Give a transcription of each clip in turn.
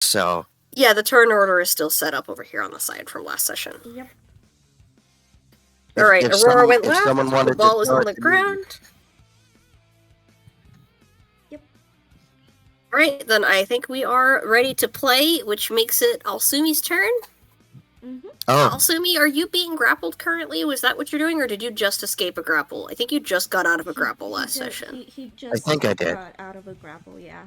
so... Yeah, the turn order is still set up over here on the side from last session. Yep. Alright, Aurora went if left, someone wanted the ball to is throw on it the to me- ground. Yep. Alright, then I think we are ready to play, which makes it Alsumi's turn. Mm-hmm. Oh, Alsumi, are you being grappled currently? Was that what you're doing, or did you just escape a grapple? I think you just got out of a grapple last session. He just think I did. got out of a grapple, yeah.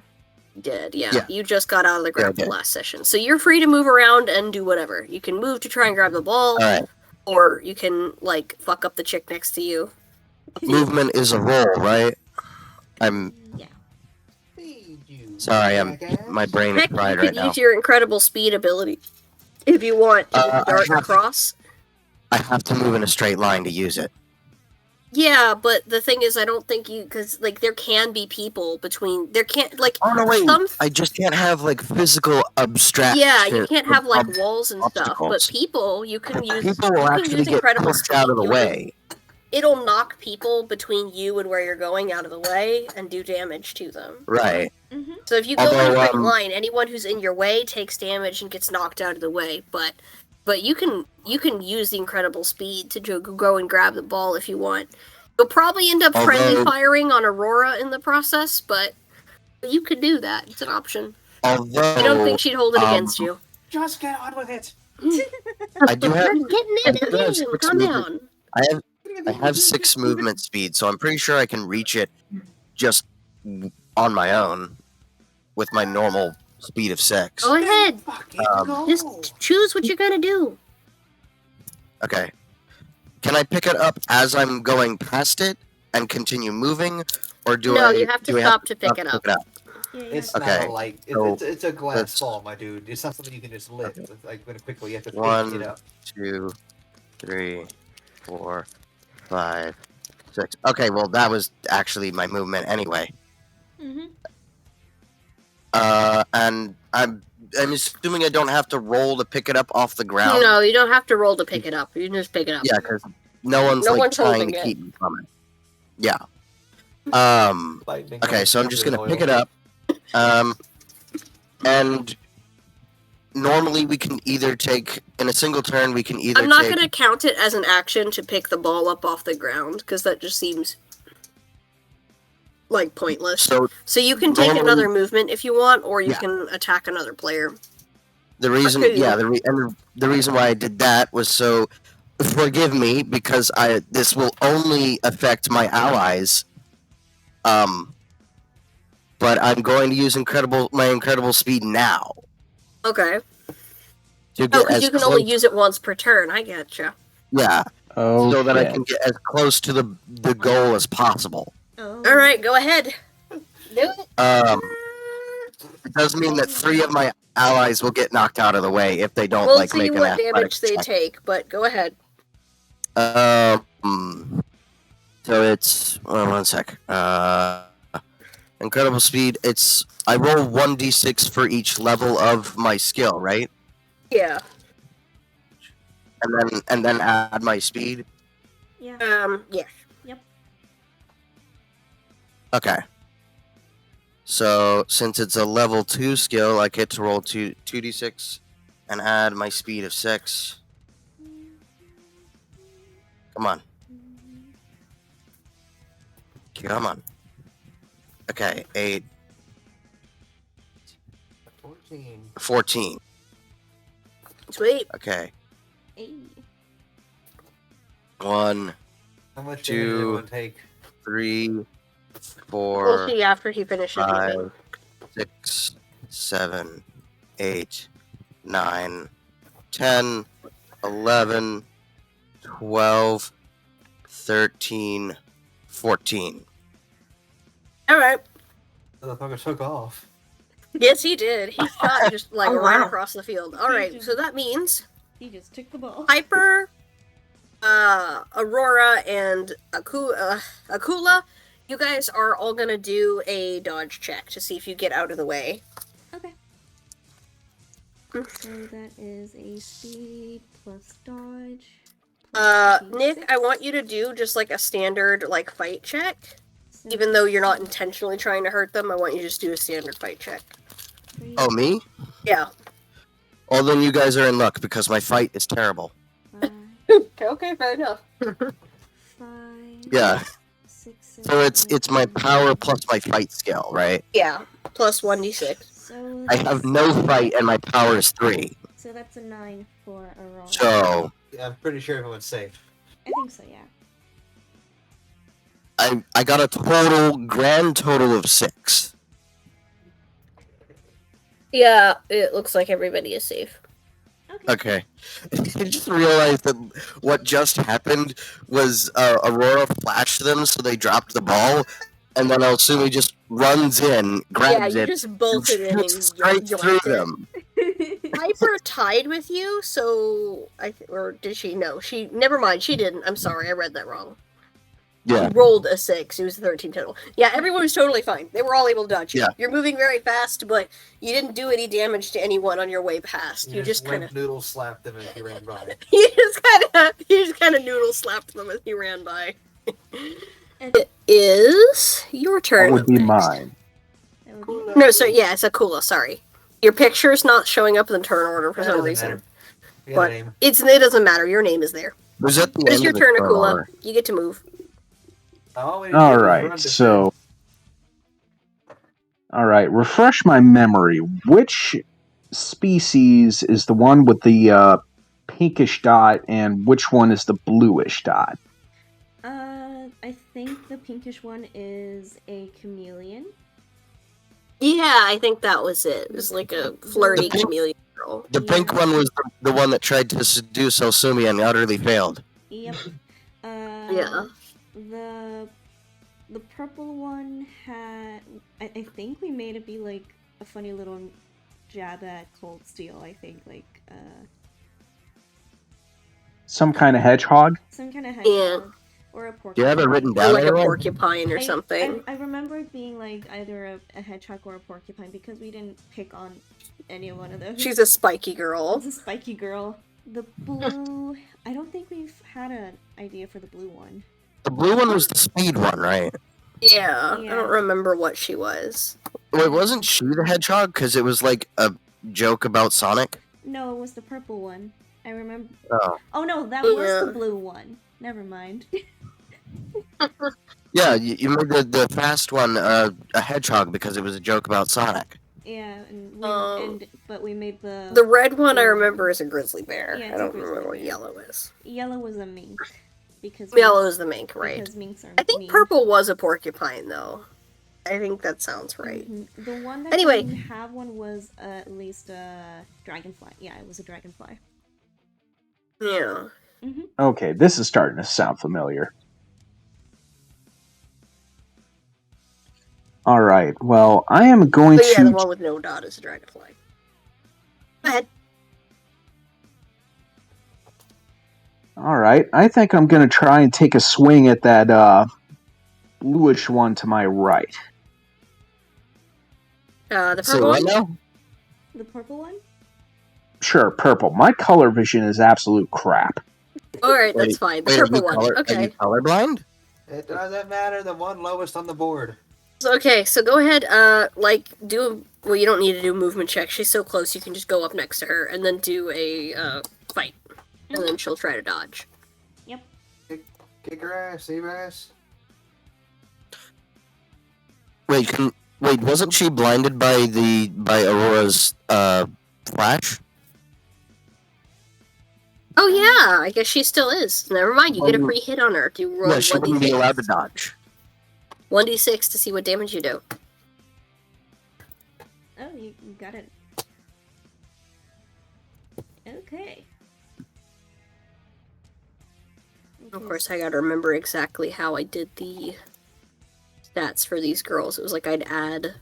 You did, yeah. Yeah. You just got out of the Yeah, I grapple did. last session. So you're free to move around and do whatever. You can move to try and grab the ball, alright. or you can, like, fuck up the chick next to you. Movement is a roll, right? I'm Yeah. sorry, my brain is Heck, you fried could right now. use your incredible speed ability if you want to I dart have- across. I have to move in a straight line to use it. Yeah, but the thing is, I don't think you, because, like, there can be people between, there can't, like, Oh no, wait! some, I just can't have like physical abstraction. yeah, you can't have, like, ob- walls and stuff, but obstacles. people, you can use, People you will can actually use get incredible pushed speed. out of the You'll- way. It'll knock people between you and where you're going out of the way and do damage to them. Right. Mm-hmm. So if you go in a Although, straight line, anyone who's in your way takes damage and gets knocked out of the way. But you can use the incredible speed to go and grab the ball if you want. You'll probably end up friendly Although- firing on Aurora in the process, but you could do that. It's an option. Although I don't think she'd hold it um, against you. Just get on with it. I do have Getting it I do have in. 6 Calm movement. down. I have 6 movement speed, so I'm pretty sure I can reach it just on my own with my normal speed of 6. Go ahead. Fucking go. Just choose what you're gonna do. Okay. Can I pick it up as I'm going past it and continue moving, or do No, I? you have to do I stop to stop pick it up. Yeah, It's Okay, not a light. so It's a glass let's- ball, my dude. It's not something you can just lift. Okay. Like very quickly, you have to pick 1, it up. 2, 3, 4, 5, 6. Okay, well that was actually my movement anyway. Mm-hmm. And I'm assuming I don't have to roll to pick it up off the ground. No, you don't have to roll to pick it up. You can just pick it up. Yeah, because no one's No like one's trying holding to it. keep me from it. Yeah. Lightning Okay, so I'm just gonna oil. pick it up. And normally we can either take in a single turn. We can either. I'm not take, gonna count it as an action to pick the ball up off the ground because that just seems like pointless. So So you can take normally- another movement if you want, or you Yeah. can attack another player. the reason, Okay. yeah, the reason why I did that was so. Forgive me because this will only affect my allies. But I'm going to use my incredible speed now Okay. to Oh, get because as you can close, only use it once per turn. I getcha. yeah, Oh, so that I can get as close to the goal as possible. Oh. All right, go ahead. Do it. It does mean that 3 of my allies will get knocked out of the way if they don't We'll like see make an what damage athletics they check. take, but go ahead. So it's 1 sec. Incredible speed. I roll 1d6 for each level of my skill, right? Yeah. And then add my speed. Yeah. Yeah. Okay. So since it's a level 2 skill, I get to roll 2d6 and add my speed of 6. Come on. Come on. Okay, 8, 14. 14. Sweet. Okay. Hey. 1, How much damage Two. did everyone take? 3, We'll 4, see after he finishes moving. 5, 6, 7, 8, 9, 10, 11, 12, 13, 14. All right. The motherfucker took off. Yes, he did. He shot just like Oh, right wow. across the field. All right, so that means He just took the ball. Piper, Aurora, and Akula, you guys are all gonna do a dodge check to see if you get out of the way. Okay. So that is a speed plus dodge. Nick, I want you to do just like a standard like fight check. Even though you're not intentionally trying to hurt them, I want you to just do a standard fight check. Oh, me? Yeah. Well, then you guys are in luck because my fight is terrible. 5, Okay, fair enough. 5. Yeah. 6. So it's my power plus my fight skill, right? Yeah. Plus 1d6. So I have no fight and my power is 3. So that's a 9 for Aurora. So Yeah, I'm pretty sure everyone's safe. I think so, yeah. I got a grand total of 6. Yeah, it looks like everybody is safe. Okay. I just realized that what just happened was Aurora flashed them, so they dropped the ball, and then Elsumi just runs in, grabs you it, just and bolted in and shoots straight yoinked through it. them. Piper tied with you, so or did she? No, she. Never mind, she didn't. I'm sorry, I read that wrong. Yeah. You rolled a 6. It was 13 total. Yeah, everyone was totally fine. They were all able to dodge. Yeah. You're moving very fast, but you didn't do any damage to anyone on your way past. You just kind of noodle slapped them as you ran by. you just kind of noodle slapped them as you ran by. It is your turn. That would be next. mine. That would be No, so yeah, it's Akula. Sorry, your picture's not showing up in the turn order for That some doesn't reason. matter. You got But a name. it doesn't matter. Your name is there. Was that the It's end your of the turn, turn Akula. order? You get to move. All Alright, so. Alright, refresh my memory. Which species is the one with the pinkish dot, and which one is the bluish dot? I think the pinkish one is a chameleon. Yeah, I think that was it. It was like a flirty The pink- chameleon girl. The pink one was the one that tried to seduce Elsumi and utterly failed. Yep. Yeah. The purple one had. I think we made it be like a funny little jab at Cold Steel. I think Some kind of hedgehog? some kind of hedgehog or a porcupine. Do you have it written Or down like a anywhere? porcupine or something. I remember it being like either a hedgehog or a porcupine because we didn't pick on any one of those. She's a spiky girl. It's a spiky girl. The blue. I don't think we've had an idea for the blue one. The blue one was the speed one, right? Yeah, I Yeah. don't remember what she was. Wait, wasn't she the hedgehog? Because it was like a joke about Sonic? No, it was the purple one. I remember. Oh. Oh no, that was Yeah. the blue one. Never mind. Yeah, you made the fast one a hedgehog because it was a joke about Sonic. Yeah, Um, but we made the The red one I remember is a grizzly bear. Yeah, I it's a don't grizzly remember what bear. yellow is. yellow was a mink because Yellow is the mink, right? Because minks are I think mean. purple was a porcupine, though. I think that sounds right. Mhm. The one that Anyway. didn't have one was at least a dragonfly. Yeah, it was a dragonfly. Yeah. Okay, this is starting to sound familiar. Alright, well, I am going But yeah, the to. one with no dot is a dragonfly. Go ahead. Alright, I think I'm going to try and take a swing at that bluish one to my right. The So purple what one? now? The purple one? Sure, purple. My color vision is absolute crap. Alright, that's Wait, fine. The Wait, are purple you, one. are you Okay. colorblind? It doesn't matter. The one lowest on the board. Okay, so go ahead, well, you don't need to do a movement check. She's so close, you can just go up next to her and then do a, fight. And then she'll try to dodge. Kick her ass, Seabass. Wait, wasn't she blinded by Aurora's flash? Oh yeah, I guess she still is. Never mind, you get a Um, free hit on her. Do roll Yeah, she wouldn't be 1d6. allowed to dodge. 1d6 to see what damage you do. Oh, you got it. Okay. Of course, I gotta remember exactly how I did the stats for these girls. It was like I'd add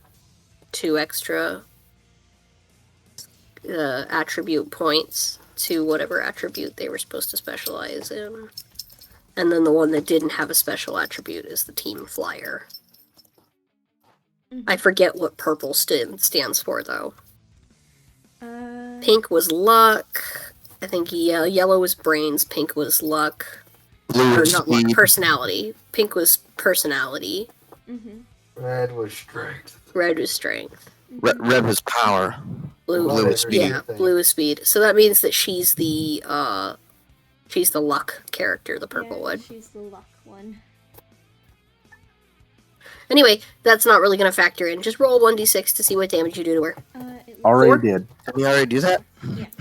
2 extra attribute points to whatever attribute they were supposed to specialize in. And then the one that didn't have a special attribute is the team flyer. Mhm. I forget what purple stands for, though. Uh, Pink was luck. I think yellow was brains. Pink was luck. Blue Or was not luck, speed. personality. Pink was personality. mhm, Red was strength. Red was strength. Red was power. Blue. Love Blue it. speed. Yeah, blue is speed. So that means that she's the luck character, the purple Yeah, one. she's the luck one. Anyway, that's not really going to factor in. Just roll 1d6 to see what damage you do to her. It looks Already Four? did. Did we already do that?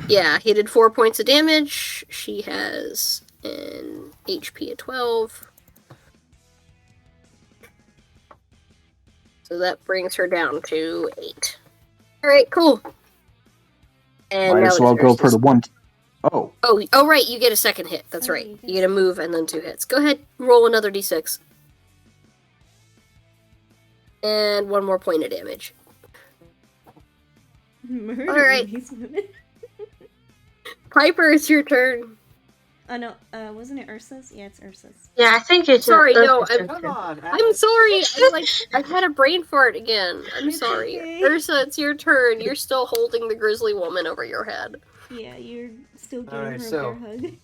Yeah, he did 4 points of damage. She has an HP of 12. So that brings her down to 8. Alright, cool. And Might now as well it's go for Ursa's. the one. Oh, Oh, right, you get a second hit. That's Oh, right. you get You get a move and then 2 hits. Go ahead, roll another d6. And 1 more point of damage. Murdering Alright. these women. Piper, it's your turn. Oh no, wasn't it Ursa's? Yeah, it's Ursa's. Yeah, I think it's Sorry, no, Ursa's Come turn. on. I'm sorry. I had a brain fart again. I'm It's sorry. okay. Ursa, it's your turn. You're still holding the grizzly woman over your head. Yeah, you're still giving Alright, her so- a bear hug.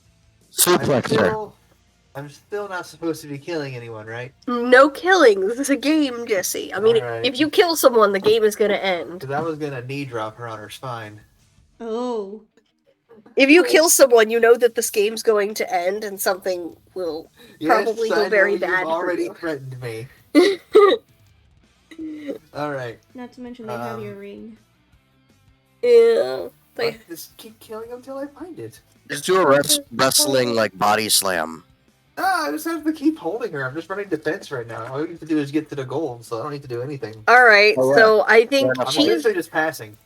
Suplex her. I'm still not supposed to be killing anyone, right? No killing. This is a game, Jesse. I mean, Alright. if you kill someone, the game is gonna end. Because I was gonna knee drop her on her spine. Oh. If you kill someone, you know that this game's going to end and something will probably yes, go I very know bad You've for already you. threatened me. All right. Not to mention they have your ring. Yeah. They, Just keep killing them till I find it. Just do a wrestling like body slam. Ah, I just have to keep holding her. I'm just running defense right now. All you have to do is get to the goal, so I don't need to do anything. Alright, Oh, yeah. so I think I'm I'm she is, essentially just passing.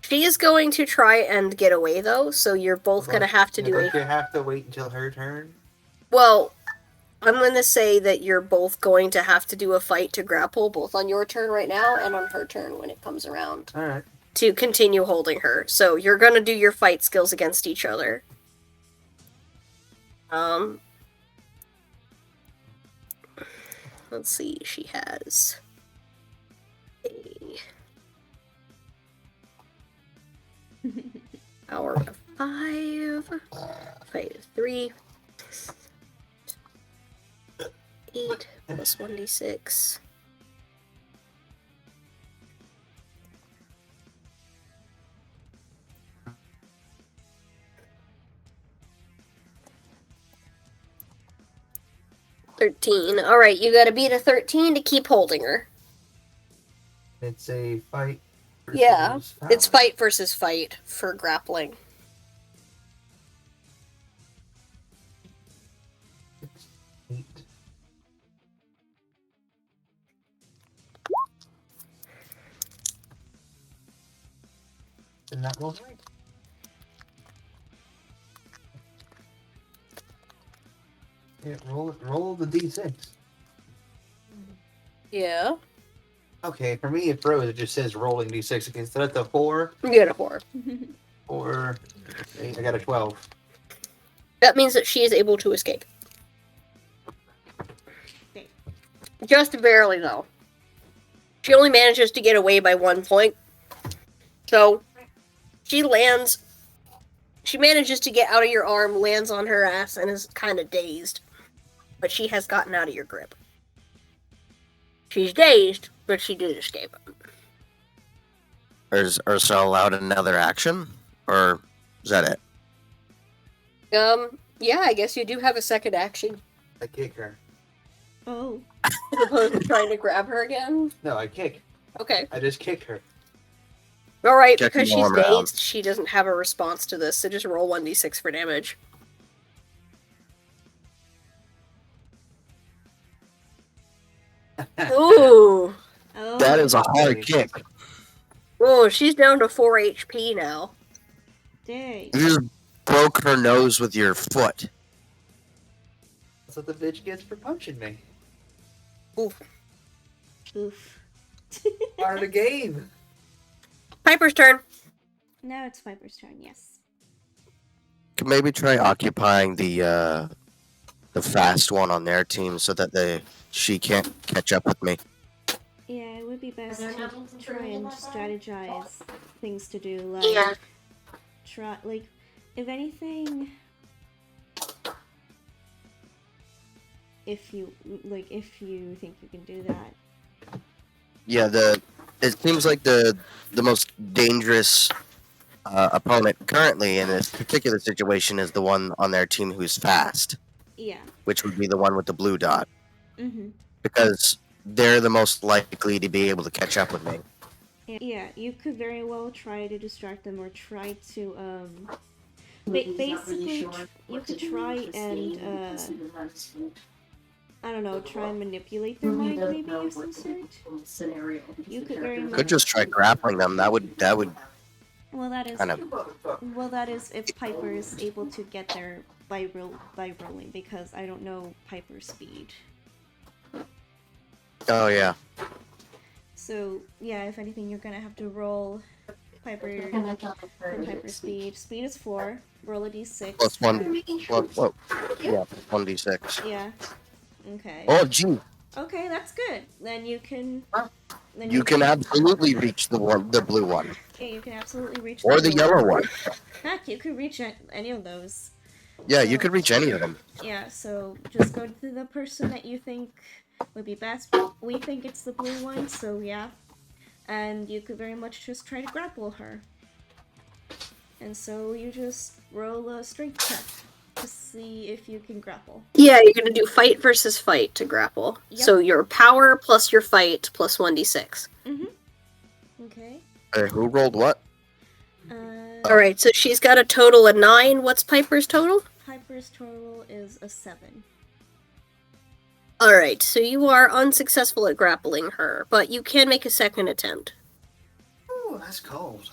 she is going to try and get away, though, so you're both going to have to do Don't a... you have to wait until her turn? Well, I'm going to say that you're both going to have to do a fight to grapple, both on your turn right now and on her turn when it comes around, All right. to continue holding her. So you're going to do your fight skills against each other. Let's see, she has a power of 5, fight of 3, 8 plus 1d6. $13. Alright, you gotta beat a 13 to keep holding her. It's a fight. Yeah, versus It's power. fight versus fight for grappling. Eight. And that goes right. Yeah, roll the d6. Yeah. Okay, for me it froze. It just says rolling d6. Okay, so that's a 4 You get a 4. or 8. I got a 12. That means that she is able to escape. Okay. Just barely, though. She only manages to get away by 1 point. So, she lands. She manages to get out of your arm, lands on her ass, and is kind of dazed. But she has gotten out of your grip. She's dazed, but she did escape. Is Ursa allowed another action? Or is that it? Yeah, I guess you do have a second action. I kick her. Oh. As opposed to trying to grab her again. No, I kick. Okay. I just kick her. Alright, Checking because she's arm out. dazed, she doesn't have a response to this, so just roll 1d6 for damage. Ooh. Oh. That is a hard kick. Oh, she's down to 4 HP now. Dang. You just broke her nose with your foot. That's what the bitch gets for punching me. Oof. Part of the game. Piper's turn. Now it's Viper's turn, yes. Can maybe try occupying the fast one on their team so that she can't catch up with me. Yeah, it would be best to try and strategize things to do, like Yeah. try if anything, if you think you can do that. Yeah, it seems like the most dangerous opponent currently in this particular situation is the one on their team who's fast, Yeah. which would be the one with the blue dot, Mm-hmm. because they're the most likely to be able to catch up with me. Yeah, you could very well try to distract them or try to, basically, you could try and, I don't know, try and manipulate their mind maybe of some sort. You could very much... Could just try grappling them. That would Well, that is... kind of. Well, that is if Piper is able to get there by rolling, because I don't know Piper's speed. Oh yeah. So, yeah, if anything, you're gonna have to roll Piper's speed. Speed is 4. Roll a d6. Plus 1. Well, yeah, 1d6. Yeah. Okay. Oh, gee. Okay, that's good. Then you can... Then You can absolutely reach the blue one. Yeah, you can absolutely reach Or the blue yellow one. Heck, you could reach any of those. Yeah, you could reach any of them. Yeah, so just go to the person that you think would be best. We think it's the blue one, so yeah. And you could very much just try to grapple her. And so you just roll a strength check to see if you can grapple. Yeah, you're gonna do fight versus fight to grapple. Yep. So your power plus your fight plus 1d6. Okay. Who rolled what? Alright, so she's got a total of 9. What's Piper's total? Piper's total is a 7. Alright, so you are unsuccessful at grappling her, but you can make a second attempt. Ooh, that's cold.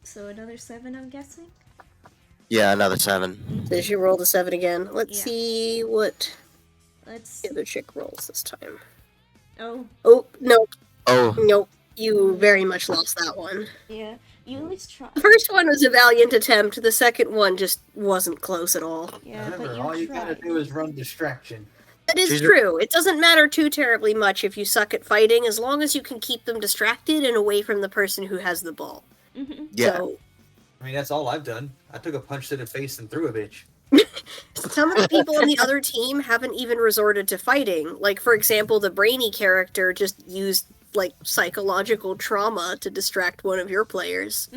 So another 7, I'm guessing? Yeah, another 7. So she rolled a 7 again. Let's Yeah. see what Let's... the other chick rolls this time. Oh, Oh, no, Oh, nope. You very much lost that one. yeah. You at least try. The first one was a valiant attempt. The second one just wasn't close at all. Yeah, Remember, but you all you gotta tried. do is run distraction. That is She's- true. It doesn't matter too terribly much if you suck at fighting, as long as you can keep them distracted and away from the person who has the ball. yeah. So, I mean, that's all I've done. I took a punch to the face and threw a bitch. some of the people on the other team haven't even resorted to fighting. Like, for example, the brainy character just used, like, psychological trauma to distract one of your players.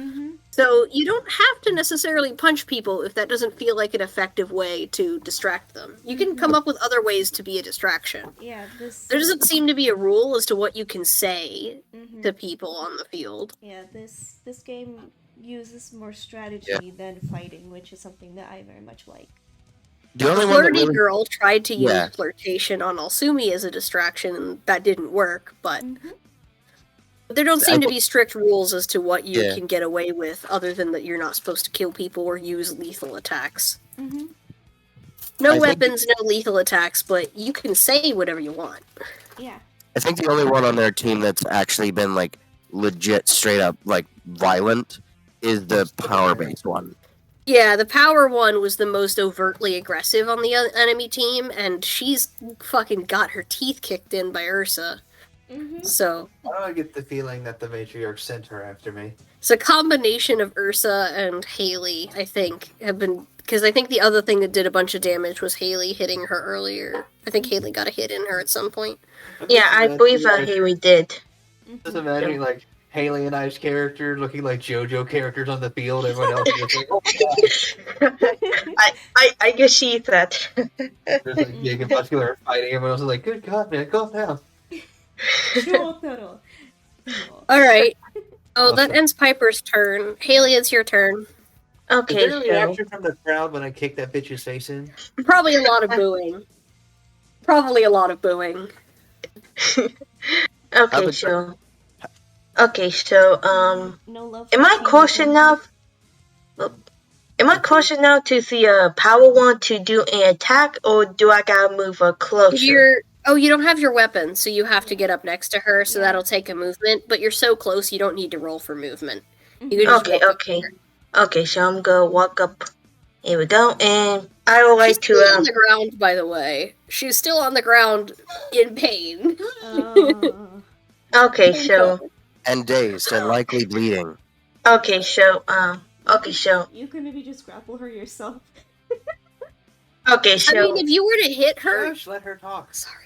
So, you don't have to necessarily punch people if that doesn't feel like an effective way to distract them. You can come up with other ways to be a distraction. Yeah, this... There doesn't seem to be a rule as to what you can say Mhm. to people on the field. Yeah, this game uses more strategy than fighting, which is something that I very much like. The only one that Flirty really, Girl tried to use Yeah. flirtation on Alsumi as a distraction, and that didn't work, but Mhm. there don't seem I- to be strict rules as to what you Yeah. can get away with, other than that you're not supposed to kill people or use lethal attacks. Mhm. No I think- weapons, no lethal attacks, but you can say whatever you want. Yeah. I think the only one on their team that's actually been like legit, straight up like violent is the power based one. Yeah, the power one was the most overtly aggressive on the enemy team, and she's fucking got her teeth kicked in by Ursa. Mhm. So Why do I get the feeling that the matriarch sent her after me? it's a combination of Ursa and Haley, I think, have been, because I think the other thing that did a bunch of damage was Haley hitting her earlier. I think Haley got a hit in her at some point. Yeah, I believe Haley did. Just imagining like Haley and I's character looking like JoJo characters on the field. Everyone else is just like, oh god. I can see that. There's like big and muscular fighting. Everyone else is like, good god, man, calm down. Shotaro. Alright. Oh, that ends Piper's turn. Haley, it's your turn. Is Okay, there a so reaction from the crowd when I kick that bitch's face in? Probably a lot of booing. Probably a lot of booing. okay, so No love am for I King close Kong. enough? Am I close enough to the power one to do an attack, or do I gotta move closer? You don't have your weapon, so you have to get up next to her, so Yeah. that'll take a movement, but you're so close you don't need to roll for movement. Mhm. You can just Okay, walk up okay. to her. Okay, so I'm gonna walk up. Here we go, and I would She's like still to on the ground, by the way. She's still on the ground in pain. Oh. Okay, so And dazed and likely bleeding. okay, so You could maybe just grapple her yourself. okay, I so mean, if you were to hit her... Gosh, let her talk. Sorry.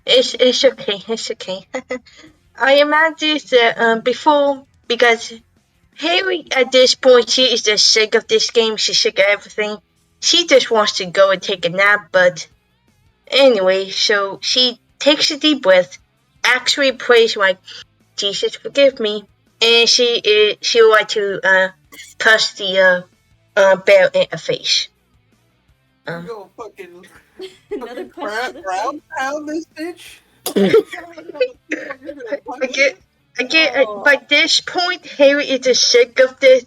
it's okay, it's okay. I imagine that before, because Harry at this point, she is just sick of this game. She's sick of everything. She just wants to go and take a nap. But anyway, so she takes a deep breath, actually prays like, "Jesus, forgive me," and she would like to touch the bear in the face. You go fucking Another fucking question. brown pound this bitch. Again, by this point, Harry is just sick of this.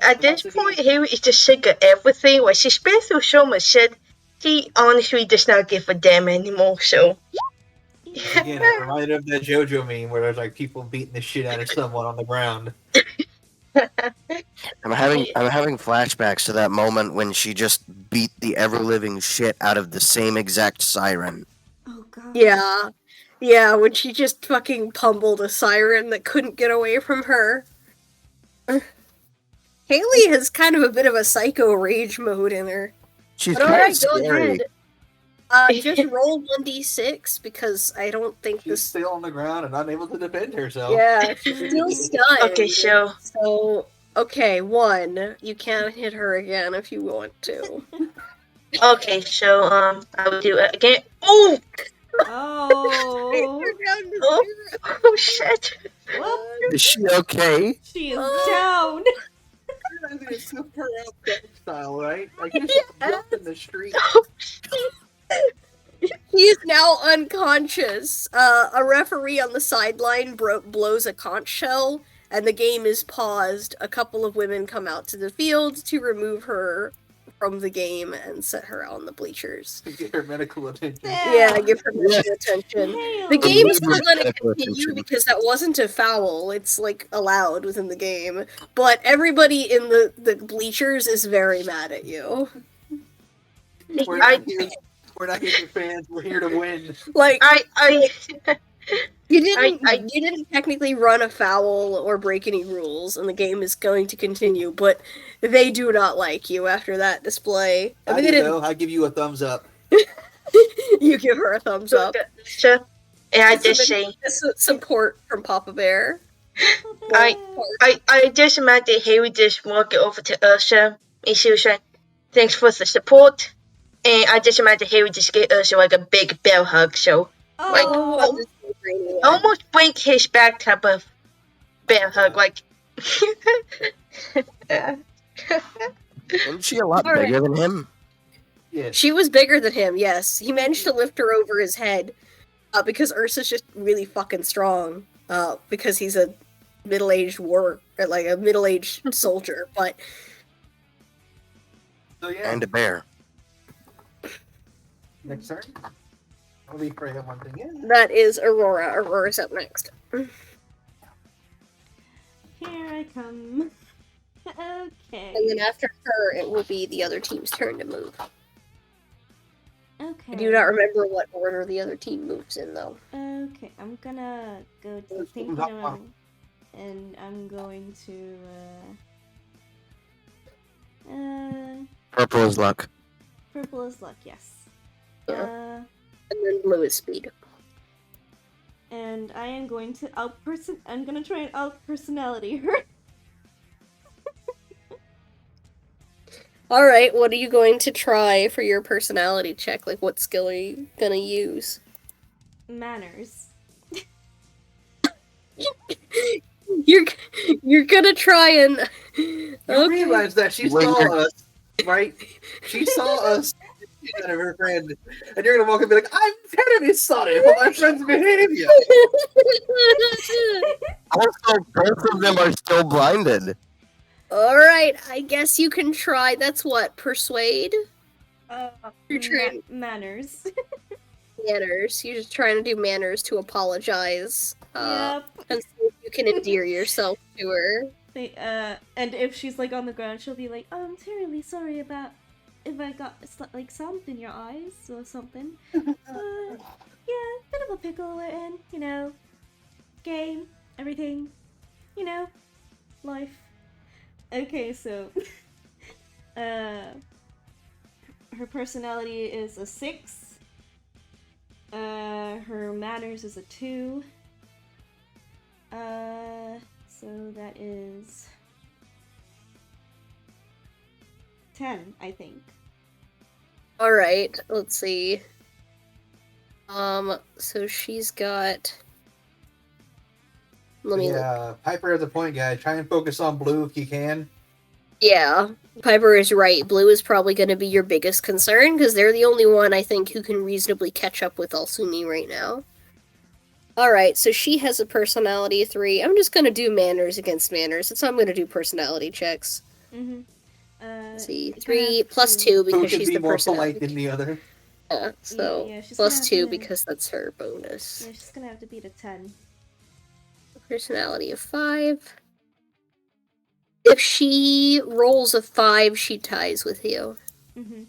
At this Once point, Harry is just sick of everything. Like, she's been through so much shit, he honestly does not give a damn anymore, so. Again, it reminded of that JoJo meme where there's like people beating the shit out of someone on the ground. I'm having flashbacks to that moment when she just beat the ever living shit out of the same exact siren. Oh god. Yeah. Yeah, when she just fucking pummeled a siren that couldn't get away from her. Haley has kind of a bit of a psycho rage mode in her. She's But kind alright, of go scary. ahead. Just roll 1d6 because I don't think She's this. still on the ground and unable to defend herself. Yeah, she's still stunned. Okay, so. Okay, 1. You can't hit her again if you want to. Okay, so, I will do it again. Oh! Oh. Oh, shit. Whoop. Is she okay? She is down. I'm gonna scoop her out that style, right? Like just jump in the street. He is now unconscious. A referee on the sideline blows a conch shell, and the game is paused. A couple of women come out to the field to remove her from the game and set her out on the bleachers. Get her medical attention. Yeah, give her medical attention. Hail. The game is still Remove her going to medical continue attention. because that wasn't a foul. It's like allowed within the game. But everybody in the bleachers is very mad at you. We're not here for fans. We're here to win. Like you didn't I- you didn't technically run a foul or break any rules, and the game is going to continue. But they do not like you after that display. I mean, they didn't. I give you a thumbs up. You give her a thumbs up. So, and I just say, This is support from Papa Bear. I just imagine Harry just walking over to Ursula, and she was like, "Thanks for the support." And I just imagine Harry just get Ursula like a big bear hug, so Oh. almost break his back type of bear hug, like. Isn't she a lot All right. bigger than him? Yeah. She was bigger than him, yes. He managed to lift her over his head because Ursa's just really fucking strong because he's a middle-aged middle-aged soldier. But So yeah. And a bear. Next turn. I'll be afraid of one thing. Yeah. that is Aurora. Aurora's up next. Here I come. Okay. And then after her, it will be the other team's turn to move. Okay. I do not remember what order the other team moves in, though. Okay, I'm gonna go to thinking around, and I'm going to Purple is luck. purple is luck, yes. And then blue is speed. And I am going to I'm gonna try and out-personality her. Alright, what are you going to try for your personality check? Like, what skill are you gonna use? Manners. You're gonna try and... You realize that she Wait, saw us, right? She saw us out of her friend, and you're gonna walk and be like, "I'm terribly sorry for my friend's behavior." Also, both of them are still blinded. Alright, I guess you can try. That's what? Persuade? You're trying Manners. manners. You're just trying to do manners to apologize. Yep. And see if you can endear yourself to her. And if she's like on the ground, she'll be like, "Oh, I'm terribly sorry about if I got like sand in your eyes or something." Yeah, bit of a pickle we're in, you know. Game, everything, you know, life. Okay, so her personality is a 6. Her manners is a 2. So that is 10, I think. All right, let's see. So she's got. Let me look. Yeah, Piper is the point guy. Try and focus on blue if you can. Yeah, Piper is right. Blue is probably going to be your biggest concern because they're the only one I think who can reasonably catch up with Alsumi right now. Alright, so she has a personality 3. I'm just going to do manners against manners. So I'm going to do personality checks. Mm-hmm. Let's see, 3 plus 2 Who because can she's be the more personality. polite than the other? Yeah, so Yeah, she's plus gonna 2 have to- because that's her bonus. Yeah, she's gonna have to beat a 10. Personality of 5. If she rolls a 5, she ties with you. Mm-hmm.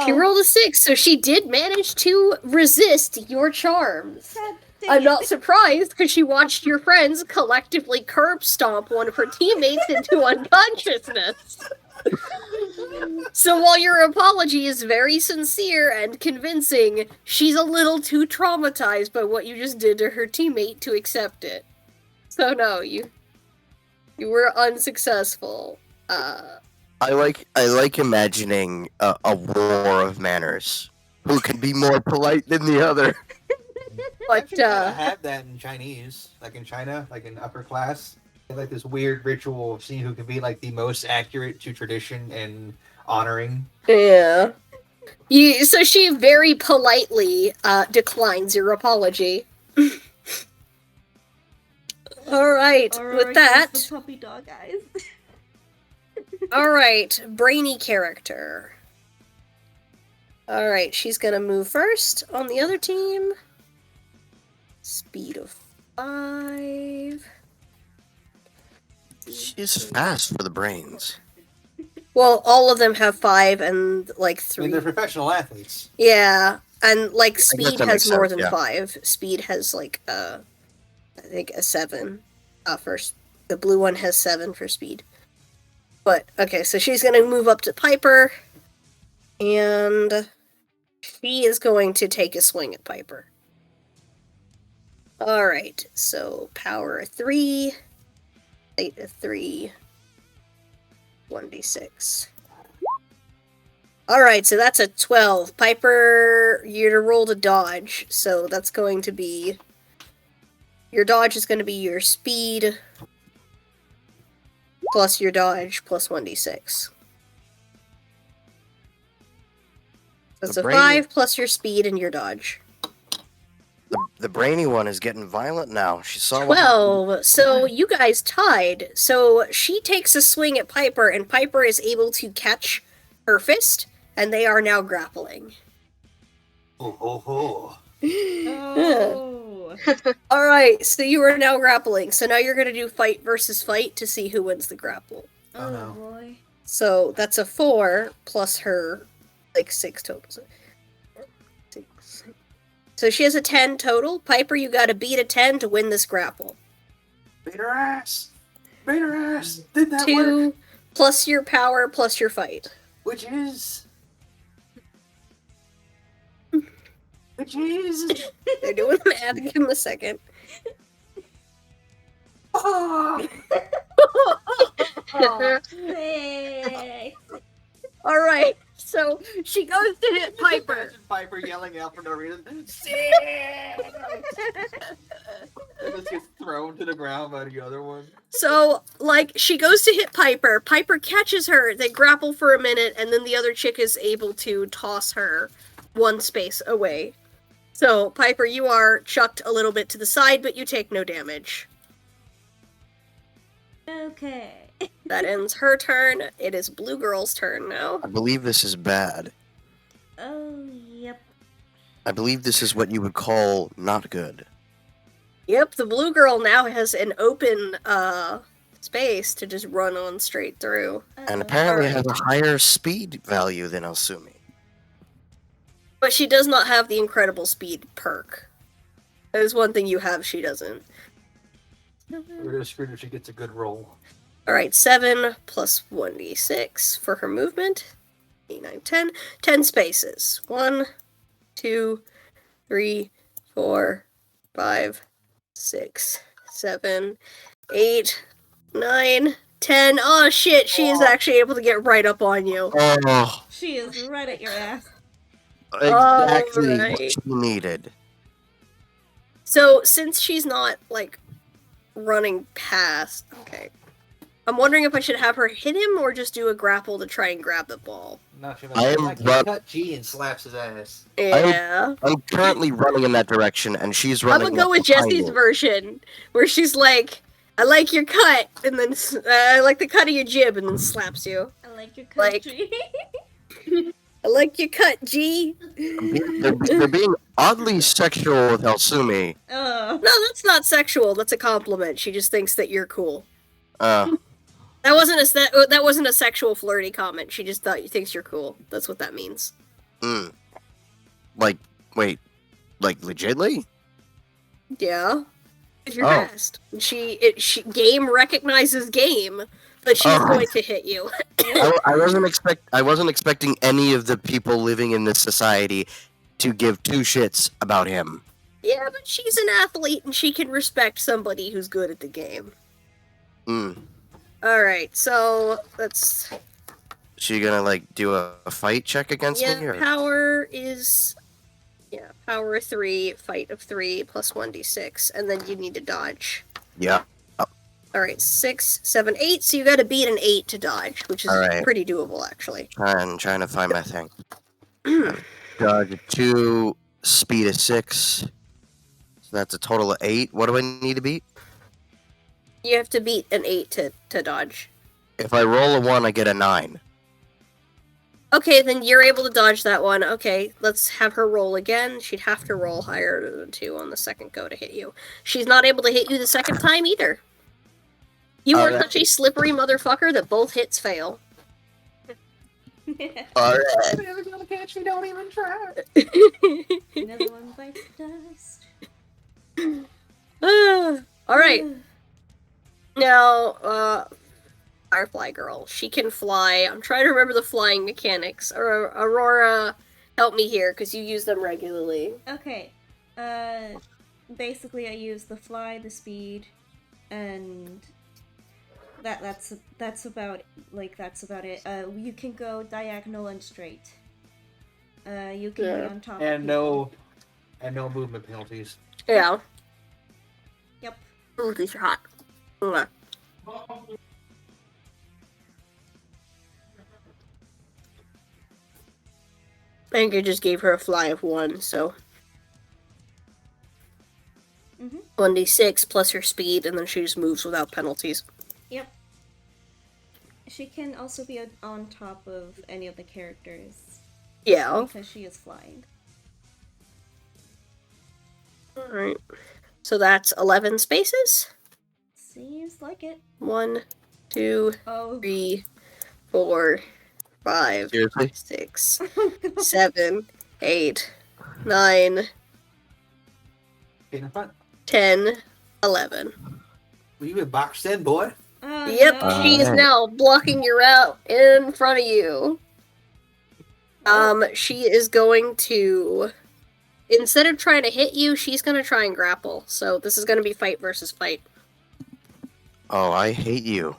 She Oh, rolled a 6, so she did manage to resist your charms. sad. I'm not surprised because she watched your friends collectively curb stomp one of her teammates into unconsciousness. So while your apology is very sincere and convincing, she's a little too traumatized by what you just did to her teammate to accept it. So no, you were unsuccessful. I like imagining a war of manners. Who can be more polite than the other? But Actually, kinda have that in Chinese, like in China, like in upper class. They have, like this weird ritual of seeing who can be like the most accurate to tradition and honoring. yeah. So she very politely declines your apology. Alright, with that. The puppy dog eyes. Alright, brainy character. Alright, she's gonna move first on the other team. Speed of 5. She's fast for the brains. Well, all of them have 5 and like I 3. mean, they're professional athletes. Yeah, and like speed that has makes more sense, than yeah. 5. Speed has like I think a 7. First, the blue one has 7 for speed. But okay, so she's gonna move up to Piper, and she is going to take a swing at Piper. All right, so power 3, height of 3, 1d6. All right, so that's a 12. Piper, you're rolled a dodge, so that's going to be your dodge is going to be your speed plus your dodge plus 1d6. That's The a brainy- 5 plus your speed and your dodge. The brainy one is getting violent now. She saw what happened. 12. So you guys tied. So she takes a swing at Piper, and Piper is able to catch her fist, and they are now grappling. Oh, oh, oh. Oh. All right, so you are now grappling. So now you're going to do fight versus fight to see who wins the grapple. Oh, no. Boy. So that's a 4 plus her, like, 6 total. So she has a 10 total. Piper, you gotta beat a 10 to win this grapple. Beat her ass! Beat her ass! Did that 2 work? plus your power plus your fight. Which is... Which is... They're doing the math. Give them a second. Ah! Hey. All right, so she goes to hit Piper. Imagine Piper yelling out for no reason. And then gets thrown to the ground by the other one. So, like, she goes to hit Piper. Piper catches her. They grapple for a minute, and then the other chick is able to toss her one space away. So, Piper, you are chucked a little bit to the side, but you take no damage. Okay. That ends her turn. It is Blue Girl's turn now. I believe this is bad. Oh, yep. I believe this is what you would call not good. Yep, the Blue Girl now has an open space to just run on straight through. And apparently Alright. has a higher speed value than Alsumi. But she does not have the incredible speed perk. That is one thing you have, she doesn't. We're just screwed if she gets a good roll. Alright, 7 plus 1d6 for her movement. 8, 9, 10. 10 spaces. 1, 2, 3, 4, 5, 6, 7, 8, 9, 10. Oh shit, she is actually able to get right up on you. Oh, She is right at your ass. exactly what Alright. she needed. So, since she's not, like, running past... Okay. I'm wondering if I should have her hit him or just do a grapple to try and grab the ball. Not sure. I am Like, he run- cut G and slaps his ass. Yeah. I'm currently running in that direction, and she's I'm running. gonna go up with behind Jessie's me. version, where she's like, I like your cut, and then I like the cut of your jib, and then slaps you. I like your Like- country. I like your cut, G. They're being oddly sexual with Elsumi. Oh. No, that's not sexual. That's a compliment. She just thinks that you're cool. Uh, That wasn't a sexual flirty comment. She just thinks you're cool. That's what that means. like, wait, like legitly? Yeah. If you're Oh. fast. Game recognizes game, but she's Oh. going to hit you. I wasn't expecting any of the people living in this society to give two shits about him. Yeah, but she's an athlete and she can respect somebody who's good at the game. Mm. Alright, so let's... She gonna like do a fight check against me? Yeah, Or? power is... Yeah, power 3, fight of 3, plus 1d6, and then you need to dodge. Yeah. Alright, 6, 7, 8, so you gotta beat an 8 to dodge, which is Alright. pretty doable, actually. Trying to find my thing. Dodge 2, speed of 6. So that's a total of 8. What do I need to beat? You have to beat an 8 to dodge. If I roll a 1, I get a 9. Okay, then you're able to dodge that one. Okay, let's have her roll again. She'd have to roll higher than 2 on the second go to hit you. She's not able to hit you the second time either. You are Alright. such a slippery motherfucker that both hits fail. Alright. Never gonna catch me, don't even try. Another one bites dust. Alright, now, Firefly Girl. She can fly. I'm trying to remember the flying mechanics. Aurora, help me here, because you use them regularly. Okay. Basically I use the fly, the speed, and that's about it. You can go diagonal and straight. You can Yeah. be on top of And people. no movement penalties. Yeah. Yep. Ooh, these are hot. Mwah. I think I just gave her a fly of 1, so... Mhm. 1d6 plus her speed, and then she just moves without penalties. Yep. She can also be on top of any of the characters Yeah. because she is flying. Alright. So that's 11 spaces? Seems like it. 1, 2, Oh. 3, 4, 5, Seriously? 6, 7, 8, 9, Get in front. 10, 11. Well, you been boxed in, boy. Oh, Yep, no. she is now blocking your route in front of you. She is going to... Instead of trying to hit you, she's going to try and grapple. So this is going to be fight versus fight. Oh, I hate you.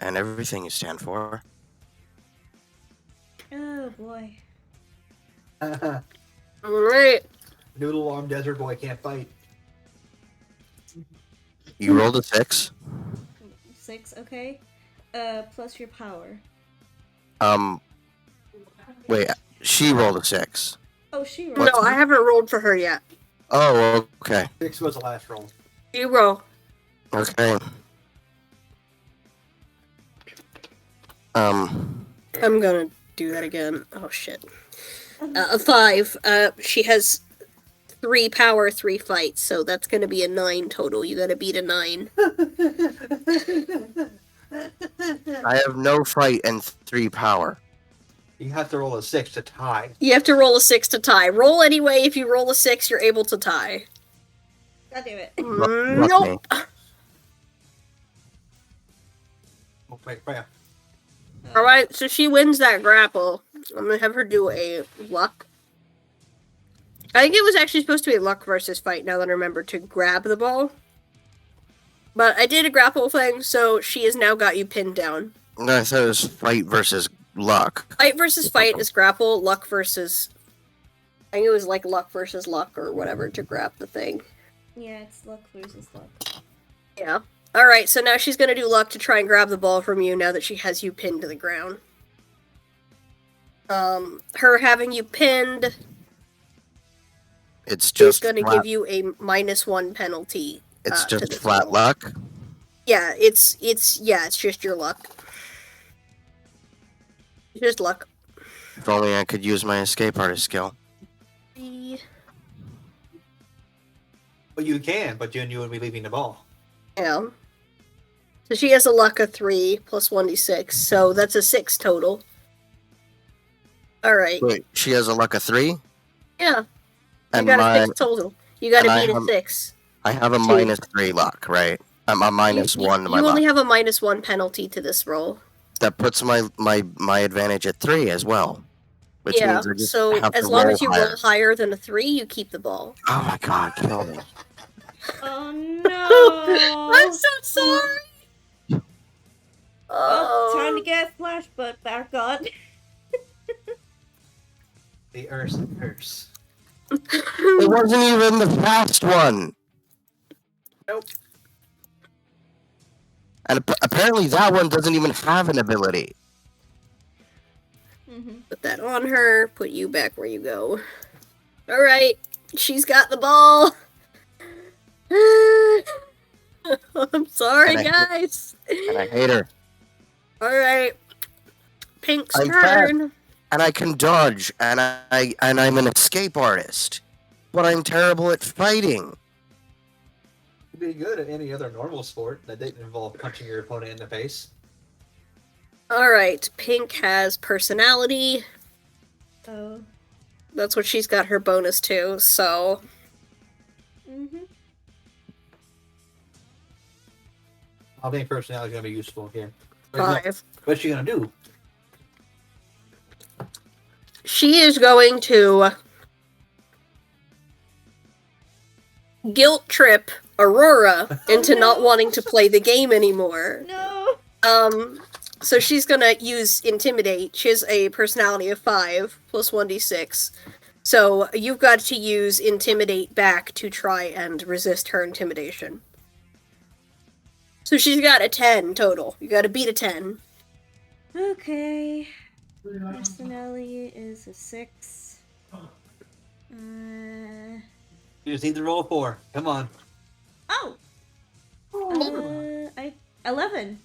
And everything you stand for. Oh boy. Alright. Noodle arm desert boy can't fight. You rolled a 6? 6, okay. Plus your power. Wait, she rolled a 6. Oh, she No, rolled. I haven't rolled for her yet. Oh, okay. 6 was the last roll. You roll. Okay. I'm gonna do that again. Oh shit. A 5. She has 3 power, 3 fights, so that's gonna be a 9 total. You gotta beat a 9. I have no fight and 3 power. You have to roll a 6 to tie. You have to roll a 6 to tie. Roll anyway. If you roll a 6, you're able to tie. God damn it. Luck Nope. me. Oh, wait, yeah. Alright, so she wins that grapple. I'm gonna have her do a luck. I think it was actually supposed to be luck versus fight, now that I remember to grab the ball. But I did a grapple thing, so she has now got you pinned down. I thought it was fight versus luck. Fight versus fight is grapple, luck versus... I think it was like luck versus luck or whatever to grab the thing. Yeah, it's luck versus luck. Yeah. Alright, so now she's gonna do luck to try and grab the ball from you now that she has you pinned to the ground. Her having you pinned It's is just gonna flat, give you a -1 penalty. it's to just this flat roll. luck. Yeah, it's just your luck. It's just luck. If only I could use my escape artist skill. But you can, but then you would be leaving the ball. Yeah. So she has a luck of 3 plus 1d6, so that's a 6 total. Alright. Wait, she has a luck of 3, Yeah. You and got my a 6 total. You gotta and I beat a have- 6. I have a Two. -3 luck, right? I'm a minus You- 1 to my You luck. only have a -1 penalty to this roll. That puts my advantage at 3 as well. Which Yeah, means I just so have as to long roll as you higher. roll higher than a 3, you keep the ball. Oh my god, kill me. Oh no! I'm so sorry! Oh, time to get Flash Butt back on. The Ursa curse. It wasn't even the fast one. Nope. And apparently that one doesn't even have an ability. Put that on her, put you back where you go. Alright, she's got the ball. I'm sorry, And guys. And I hate her. Alright. Pink's I'm turn. And I can dodge, and I'm an escape artist. But I'm terrible at fighting. You'd be good at any other normal sport that didn't involve punching your opponent in the face. Alright, Pink has personality. Oh. That's what she's got her bonus to, so... I think personality is going to be useful here. What's 5. she going to do? She is going to guilt trip Aurora into not wanting to play the game anymore. No! So she's gonna use Intimidate. She has a personality of 5 plus 1d6. So you've got to use Intimidate back to try and resist her intimidation. So she's got a 10 total. You gotta beat a 10. Okay. Personality is a 6. You just need to roll a 4. Come on. Oh! 11.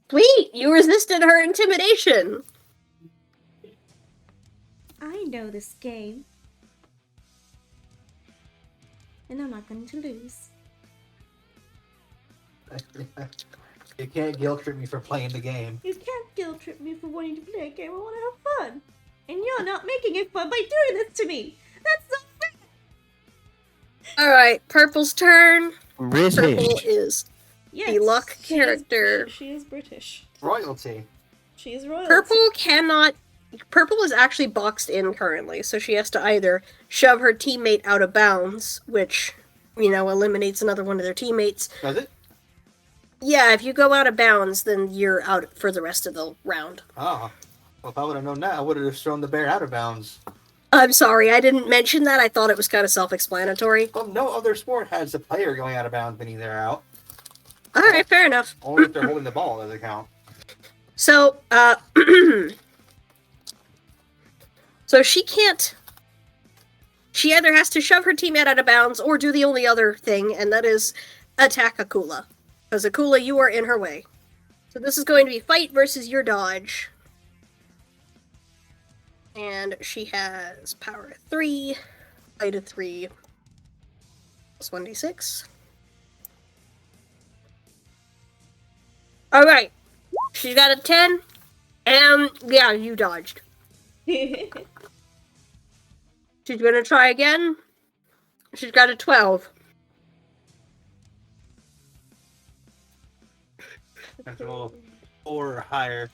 Sweet! You resisted her intimidation! I know this game. And I'm not going to lose. You can't guilt trip me for playing the game. You can't guilt trip me for wanting to play a game. I want to have fun. And you're not making it fun by doing this to me. That's not fair. Alright, Purple's turn. British. Purple is Yes, the luck she is- character. she is British. Royalty. She is royalty. Purple cannot. Purple is actually boxed in currently, so she has to either shove her teammate out of bounds, which, eliminates another one of their teammates. Does it? Yeah, if you go out of bounds, then you're out for the rest of the round. Oh. Well, if I would have known that, I would have just thrown the bear out of bounds. I'm sorry, I didn't mention that. I thought it was kind of self-explanatory. Well, no other sport has the player going out of bounds meaning they're out. Alright, fair enough. Only if they're holding the ball does it count. So, so she can't... She either has to shove her teammate out of bounds or do the only other thing, and that is attack Akula. Because Akula, you are in her way. So this is going to be fight versus your dodge. And she has power of 3, fight of 3, plus 1d6. Alright. She's got a 10. And, yeah, you dodged. She's gonna try again. She's got a 12. That's a little 4 or higher.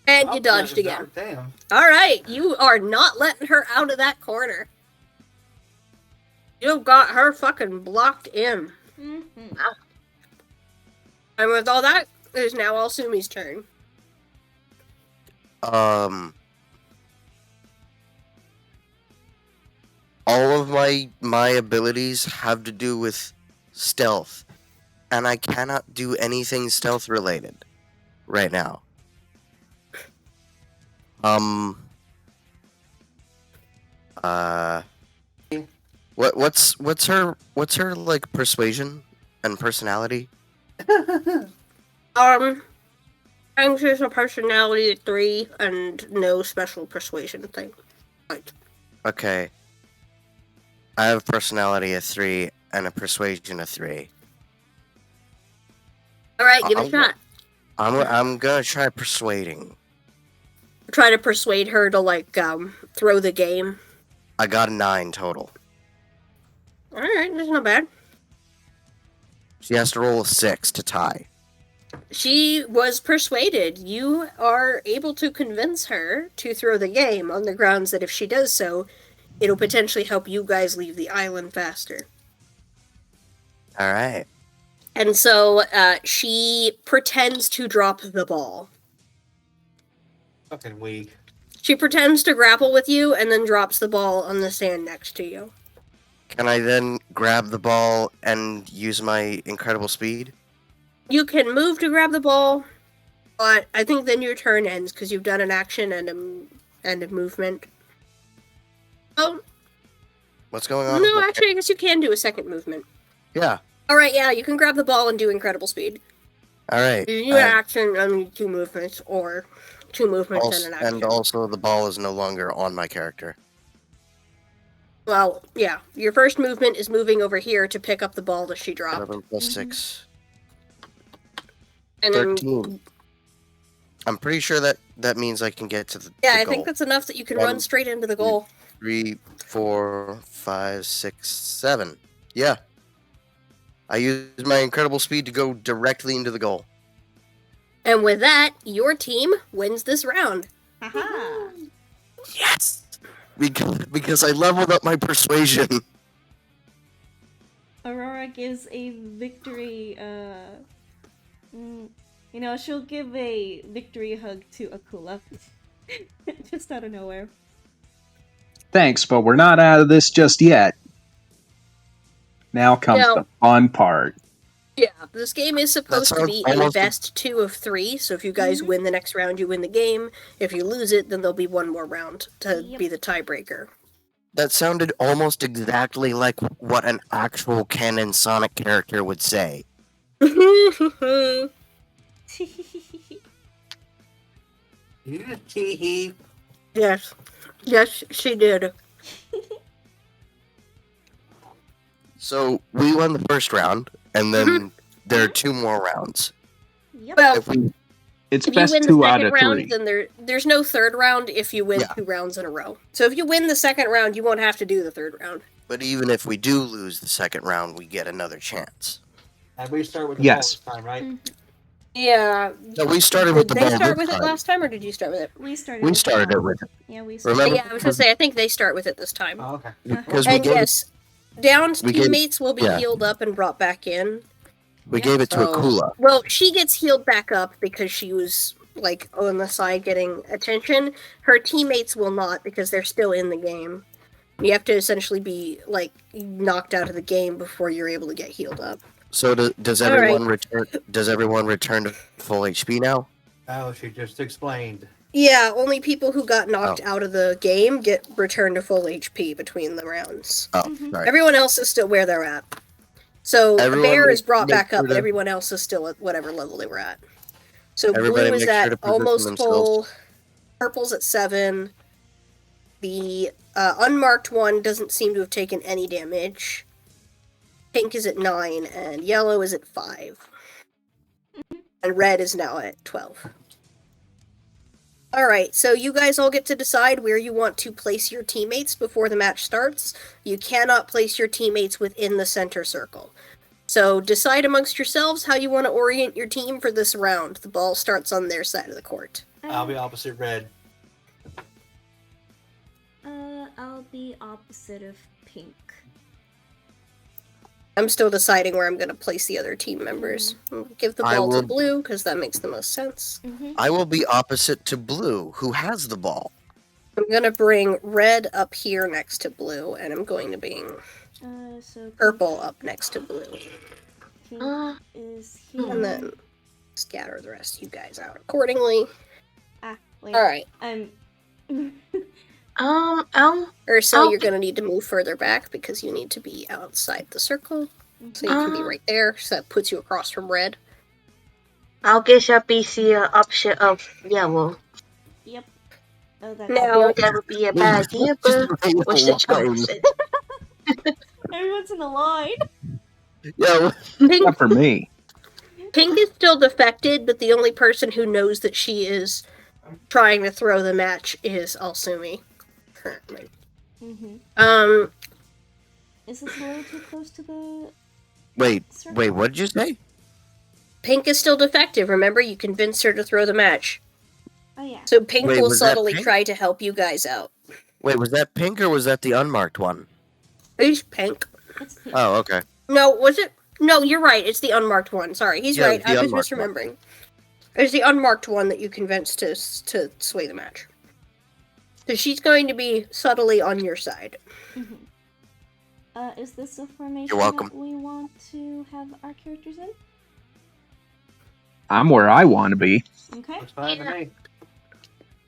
And Oh, you dodged that was again. Damn. Alright, you are not letting her out of that corner. You've got her fucking blocked in. And with all that, it is now Alsumi's turn. All of my abilities have to do with stealth, and I cannot do anything stealth related right now. What's her like persuasion and personality? Anxious a personality 3 and no special persuasion thing. Right. Okay. I have personality of 3 and a persuasion of 3. Alright, give it a I'll- shot. I'm gonna try persuading. Try to persuade her to, like, throw the game. I got a 9 total. Alright, that's not bad. She has to roll a 6 to tie. She was persuaded. You are able to convince her to throw the game on the grounds that if she does so, it'll potentially help you guys leave the island faster. All right. And so she pretends to drop the ball. Fucking weak. She pretends to grapple with you and then drops the ball on the sand next to you. Can I then grab the ball and use my incredible speed? You can move to grab the ball, but I think then your turn ends because you've done an action and a movement. Oh, What's going on? no, actually, I guess you can do a second movement. Yeah. Alright, yeah, you can grab the ball and do incredible speed. All right. You do an action, I mean, 2 movements, or 2 movements and an action. And also, the ball is no longer on my character. Well, yeah, your first movement is moving over here to pick up the ball that she dropped. 11 plus 6. And then, 13. I'm pretty sure that means I can get to the yeah, the I goal. think that's enough that you can One, run straight into the goal. 3, 4, 5, 6, 7. Yeah. I used my incredible speed to go directly into the goal. And with that, your team wins this round. Haha. Yes! Because I leveled up my persuasion. Aurora gives a victory, she'll give a victory hug to Akula. Just out of nowhere. Thanks, but we're not out of this just yet. Now comes No. the fun part. Yeah, this game is supposed to sounds be a almost- best 2 of 3, so if you guys win the next round, you win the game. If you lose it, then there'll be one more round to Yep. be the tiebreaker. That sounded almost exactly like what an actual canon Sonic character would say. You just tee-hee. Yes. Yes, she did. So we won the first round, and then there are 2 more rounds. Yep. Well, If we, It's if you best win the 2 out second of round, 3. then there's no third round if you win Yeah. 2 rounds in a row. So if you win the second round, you won't have to do the third round. but even if we do lose the second round, we get another chance. And we start with the Yes. ball this time, right? Yeah. No, we started with Did the they ball start this with it time. last time, or did you start with it? We started. We with started that. it with it. Yeah, we started. Remember? Yeah, I was gonna say, I think they start with it this time. Oh, okay. Because we And gave, yes, downed we gave- teammates will be yeah. healed up and brought back in. we gave it to So- Akula. Well, she gets healed back up because she was, like, on the side getting attention. Her teammates will not because they're still in the game. You have to essentially be, like, knocked out of the game before you're able to get healed up. So does All everyone return? Does everyone return to full HP now? Oh, she just explained. Yeah, only people who got knocked Oh. out of the game get returned to full HP between the rounds. Oh, Mhm. sorry. Everyone else is still where they're at. So Everyone Bear is make- brought make back up, sure but to- everyone else is still at whatever level they were at. So Everybody blue is make sure at to position almost themselves. full. Purple's at 7. The unmarked one doesn't seem to have taken any damage. Pink is at 9, and yellow is at 5. And red is now at 12. Alright, so you guys all get to decide where you want to place your teammates before the match starts. You cannot place your teammates within the center circle. So decide amongst yourselves how you want to orient your team for this round. The ball starts on their side of the court. I'll be opposite red. I'll be opposite of pink. I'm still deciding where I'm going to place the other team members. I'll give the I ball to will- Blue because that makes the most sense. Mm-hmm. I will be opposite to Blue, who has the ball. I'm going to bring Red up here next to Blue, and I'm going to bring So Purple up next to Blue. Pink Uh, is here. And then scatter the rest of you guys out accordingly. Wait. Alright. I'm. Ursa, I'll- you're going to need to move further back because you need to be outside the circle. So you can be right there. So that puts you across from Red. I'll guess I'll be the opposite of yellow. Yep. Oh, that's. Now- That would be a bad idea, but what's the opposite? Everyone's in a line. Yeah, Pink, Except for me. Pink is still defected, but the only person who knows that she is trying to throw the match is Alsumi. Currently. Mm-hmm. Is this a little too close to the wait, circle? what did you say? Pink is still defective. Remember, you convinced her to throw the match. Oh yeah. So Pink Wait, will was that subtly Pink? try to help you guys out. Wait, was that Pink or was that the unmarked one? Who's Pink? It's pink. Oh, okay. No, was it? No, you're right. It's the unmarked one. Sorry, he's Yeah, right. the I was unmarked one. misremembering. It's the unmarked one that you convinced to sway the match. So she's going to be subtly on your side. Mm-hmm. Is this a formation You're welcome. that we want to have our characters in? I'm where I want to be. Okay. Looks fine to me.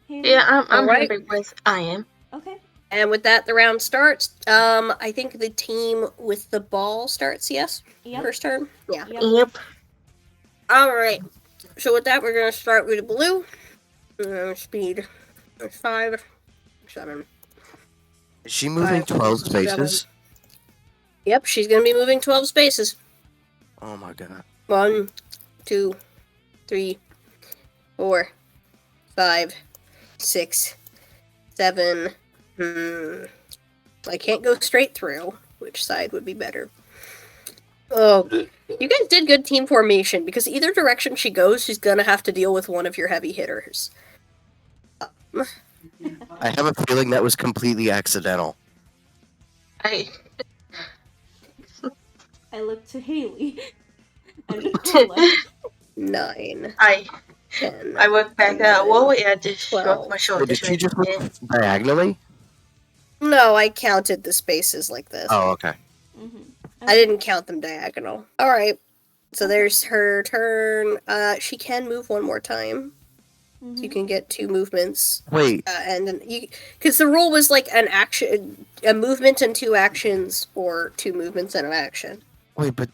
Haley? Yeah, I'm Alright. happy with I am. Okay. And with that, the round starts. I think the team with the ball starts. Yes, Yep. first turn. Yeah. Yep. Yep. All right. So with that, we're gonna start with Blue. Speed 5, 7. Is she moving 5, 12 7. spaces? Yep, she's gonna be moving 12 spaces. Oh my god. 1, 2, 3, 4, 5, 6, 7. I can't go straight through. Which side would be better? Oh, you guys did good team formation because either direction she goes, she's gonna have to deal with one of your heavy hitters. I have a feeling that was completely accidental. I look to Haley. And Paula. 9, I 10. I work back out. What way I just struck my Wait, shoulders. did she just right move diagonally? No, I counted the spaces like this. Oh, okay. Mm-hmm. I didn't count them diagonal. All right. So there's her turn. She can move one more time. Mm-hmm. So you can get 2 movements. Wait, And then you, because the rule was like an action, a movement and 2 actions, or 2 movements and an action. wait, but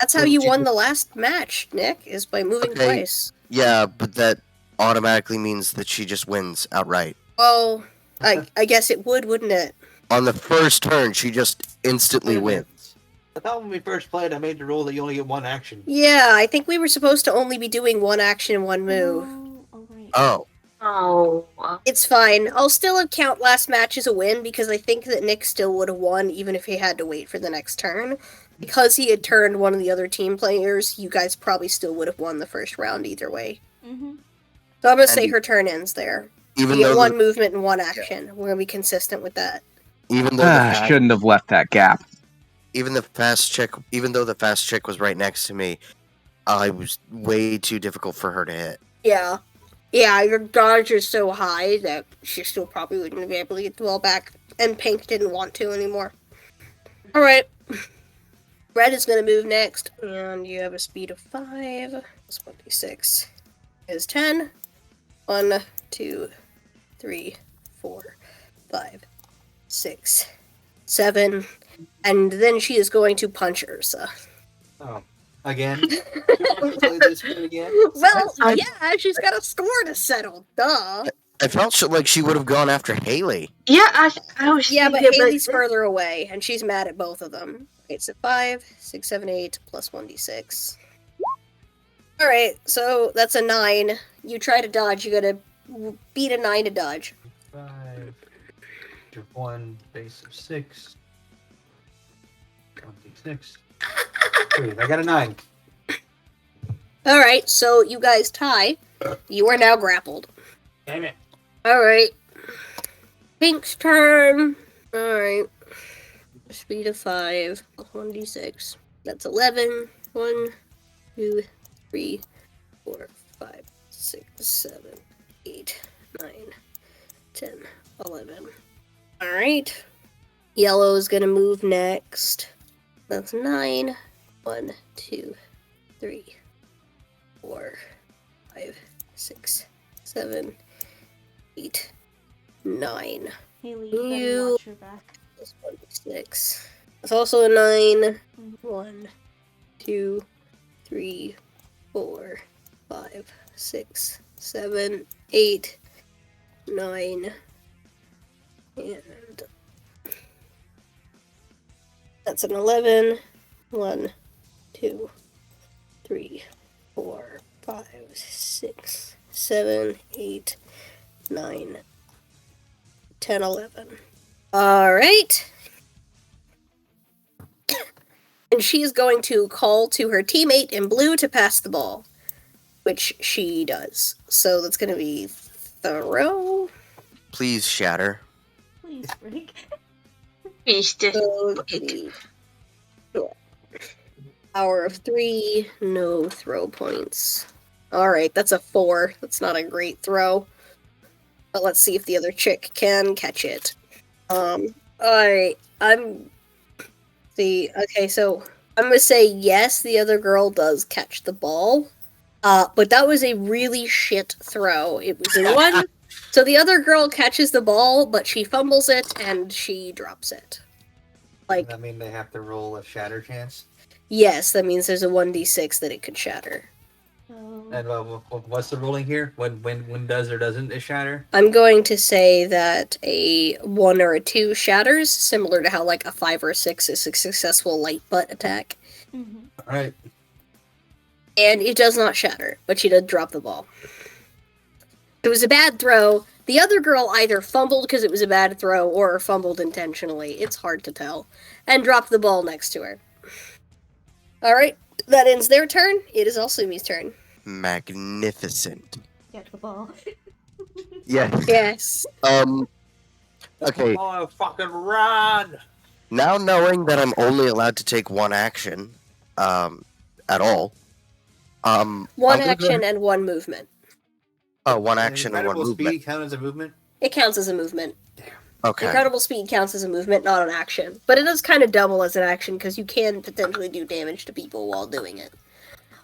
That's how Well, you she won did- the last match, Nick, is by moving Okay. twice. yeah, but that automatically means that she just wins outright. Well, I guess it would, wouldn't it? On the first turn, she just instantly Wait a minute. wins. I thought when we first played, I made the rule that you only get one action. Yeah, I think we were supposed to only be doing 1 action, 1 move. Oh, alright. Oh, Oh, It's fine. I'll still count last match as a win because I think that Nick still would have won even if he had to wait for the next turn. Because he had turned one of the other team players, you guys probably still would have won the first round either way. Mm-hmm. So I'm gonna And say you- her turn ends there. even You get though 1 the, movement and 1 action. We're gonna be consistent with that. even though the fast, Shouldn't have left that gap. even the fast chick, even though the fast chick was right next to me, I was way too difficult for her to hit. Yeah. Yeah, your dodge is so high that she still probably wouldn't be able to get the ball back. And Pink didn't want to anymore. Alright. Red is going to move next. And you have a speed of 5. Plus 1d6 is 10. 1, 2, 3, 4, 5, 6, 7. And then she is going to punch Ursa. Oh, again? Play this one again? Well, I- yeah, she's got a score to settle. Duh. I felt like she would have gone after Haley. yeah. I was. Yeah, but thinking about Haley's that. further away, and she's mad at both of them. It's at 5, 6, 7, 8, plus 1d6. Alright, so that's a 9. You try to dodge, you gotta beat a 9 to dodge. 5. 1 base of 6. 1d6. Wait, I got a 9. Alright, so you guys tie. You are now grappled. Damn it. Alright. Pink's turn. Alright. Speed of 5. 1d6. That's 11. 1, 2, 3, 4, 5, 6, 7, 8, 9, 10, 11. Alright. Yellow is gonna move next. That's 9. 1, 2, 3, 4, 5, 6, 7, 8, 9. Haley, you better You- watch your back. That's 1d6. That's also a 9. Mhm. 1, 2, 3, 4, 5, 6, 7, 8, 9. And that's an 11. 1, 2, 3, 4, 5, 6, 7, 8, 9, 10, 11. Alright. And she's going to call to her teammate in blue to pass the ball, which she does. So that's going to be throw. Please shatter. Please, Rick. He's just So the power of 3, no throw points. Alright, that's a 4. That's not a great throw. But let's see if the other chick can catch it. Alright, okay, so I'm gonna say yes, the other girl does catch the ball. But that was a really shit throw. It was a 1. So the other girl catches the ball, but she fumbles it and she drops it. Like, Does that mean they have to roll a shatter chance? yes, that means there's a 1d6 that it could shatter. Oh. And what's the ruling here? When does or doesn't it shatter? I'm going to say that a 1 or a 2 shatters, similar to how like a 5 or a 6 is a successful light butt attack. Mhm. All right. And it does not shatter, but she did drop the ball. It was a bad throw. The other girl either fumbled because it was a bad throw or fumbled intentionally. It's hard to tell. And dropped the ball next to her. Alright, that ends their turn. It is Alsumi's turn. Magnificent. Get the ball. Yeah. Yes. Okay. Oh, fucking run! Now knowing that I'm only allowed to take one action, at all. One I'm gonna go action ahead- and 1 movement. Oh, one action and one Incredible movement. speed count as a movement. It counts as a movement. Okay. Incredible speed counts as a movement, not an action. But it does kind of double as an action because you can potentially do damage to people while doing it.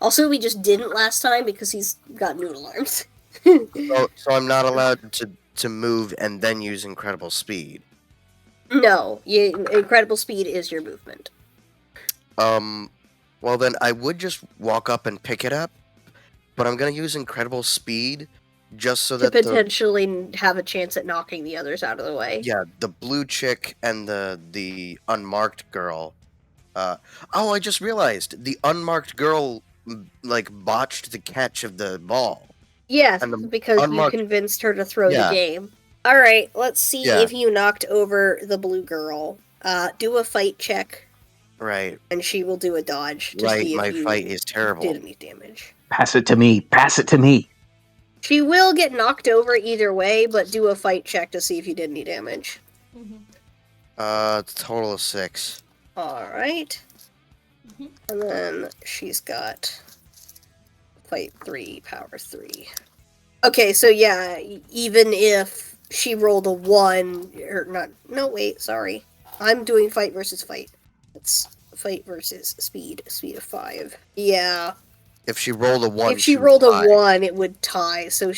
Also, we just didn't last time because he's got noodle arms. So I'm not allowed to move and then use incredible speed. No, incredible speed is your movement. Well then I would just walk up and pick it up, but I'm gonna use incredible speed just so To that potentially have a chance at knocking the others out of the way. the blue chick and the unmarked girl. I just realized the unmarked girl like botched the catch of the ball. Yes, And the because unmarked- you convinced her to throw Yeah. the game. Alright, let's see Yeah. if you knocked over the blue girl. Do a fight check, Right, and she will do a dodge to right. see if My you fight is did terrible. any damage. Pass it to me. Pass it to me. She will get knocked over either way, but do a fight check to see if you did any damage. Mhm. Total of 6. Alright. Mhm. And then she's got fight 3, power 3. Okay, so yeah, even if she rolled a 1, or not, no, wait, sorry. I'm doing fight versus fight. It's fight versus speed of 5. Yeah. If she rolled a 1, If she would rolled a die. 1, it would tie. So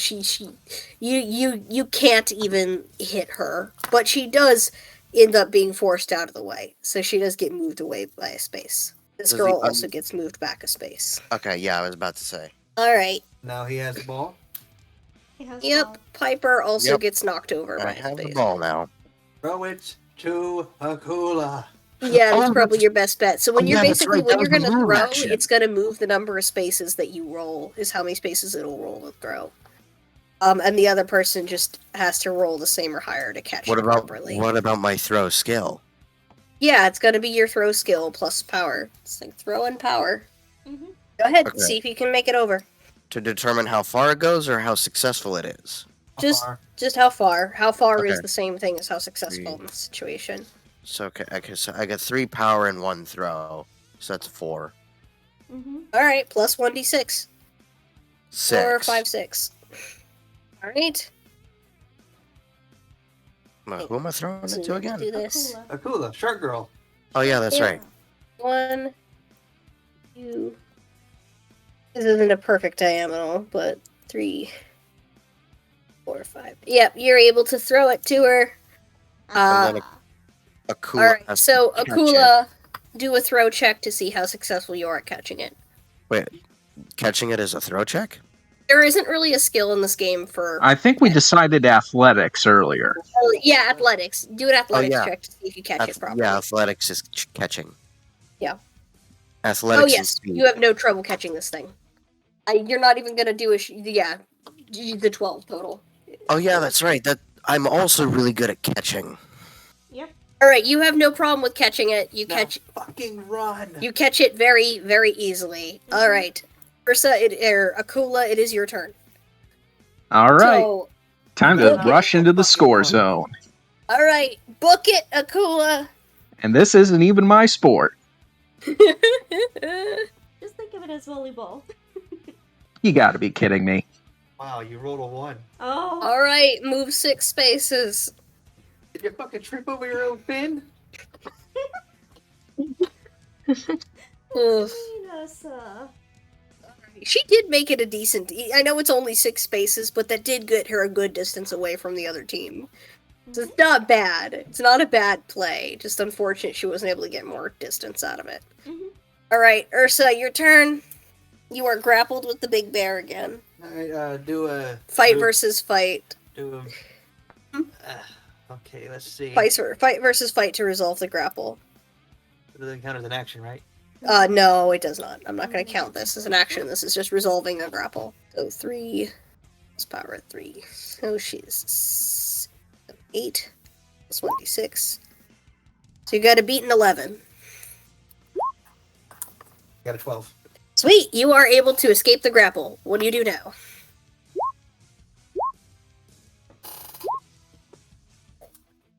you can't even hit her, but she does end up being forced out of the way. So she does get moved away by a space. This Does the girl un- also gets moved back a space. Okay, yeah, I was about to say. All right. Now he has the ball. He has the Yep. ball. Piper also Yep. gets knocked over by I a have the space. ball now. Throw it to Akula. Yeah, that's Oh, probably your best bet. So when oh, you're yeah, that's basically right, when that you're was the gonna move throw, action. it's gonna move the number of spaces that you roll. Is how many spaces it'll roll to throw. And the other person just has to roll the same or higher to catch What it about properly. my throw skill? Yeah, it's gonna be your throw skill plus power. It's like throw and power. Mhm. Go ahead, Okay. see if you can make it over. To determine how far it goes or how successful it is. Just how far. How far is Okay. the same thing as how successful 3. in this situation. So okay, so I got 3 power and 1 throw. So that's 4. Mm-hmm. All right, plus 1d6. 6. 4, 5, 6. All right. Who am I throwing it to again? Do this. Akula. Akula, shark girl. Oh yeah, that's Yeah. right. 1, 2. This isn't a perfect diagonal, but 3, 4, 5. Yep, you're able to throw it to her. And then Akula. All right, has so to catch Akula, do a throw check to see how successful you are at catching it. it. Wait, catching it is a throw check? There isn't really a skill in this game for. I think we decided athletics earlier. Yeah, athletics. Do an athletics yeah. check to see if you catch it properly. Yeah, athletics is catching. Yeah. Athletics Oh is yes, speed. you have no trouble catching this thing. You're not even gonna do the 12 total. Oh yeah, that's right. That I'm also really good at catching. Yep. All right, you have no problem with catching it. You Now catch fucking run. you catch it very very easily. All right, Ursa, Akula, it is your turn. All right, So, time to Okay. rush into the score zone. all right, book it, Akula. And this isn't even my sport. Just think of it as volleyball. You gotta be kidding me. Wow, you rolled a 1. Oh. All right, move 6 spaces. Did you fucking trip over your own fin? Ugh. Ursa. She did make it a decent. I know it's only 6 spaces, but that did get her a good distance away from the other team. So it's not bad. It's not a bad play. Just unfortunate she wasn't able to get more distance out of it. Mhm. All right, Ursa, your turn. You are grappled with the big bear again. Alright, do a... Fight do- versus fight. Do a... okay, let's see. Fight versus fight to resolve the grapple. It doesn't count as an action, right? No, it does not. I'm not going to count this as an action. This is just resolving a grapple. So 3. Let's power at 3. So she's 8. Plus 1d6. So you got to beat an 11. Got a 12. Sweet! You are able to escape the grapple. What do you do now?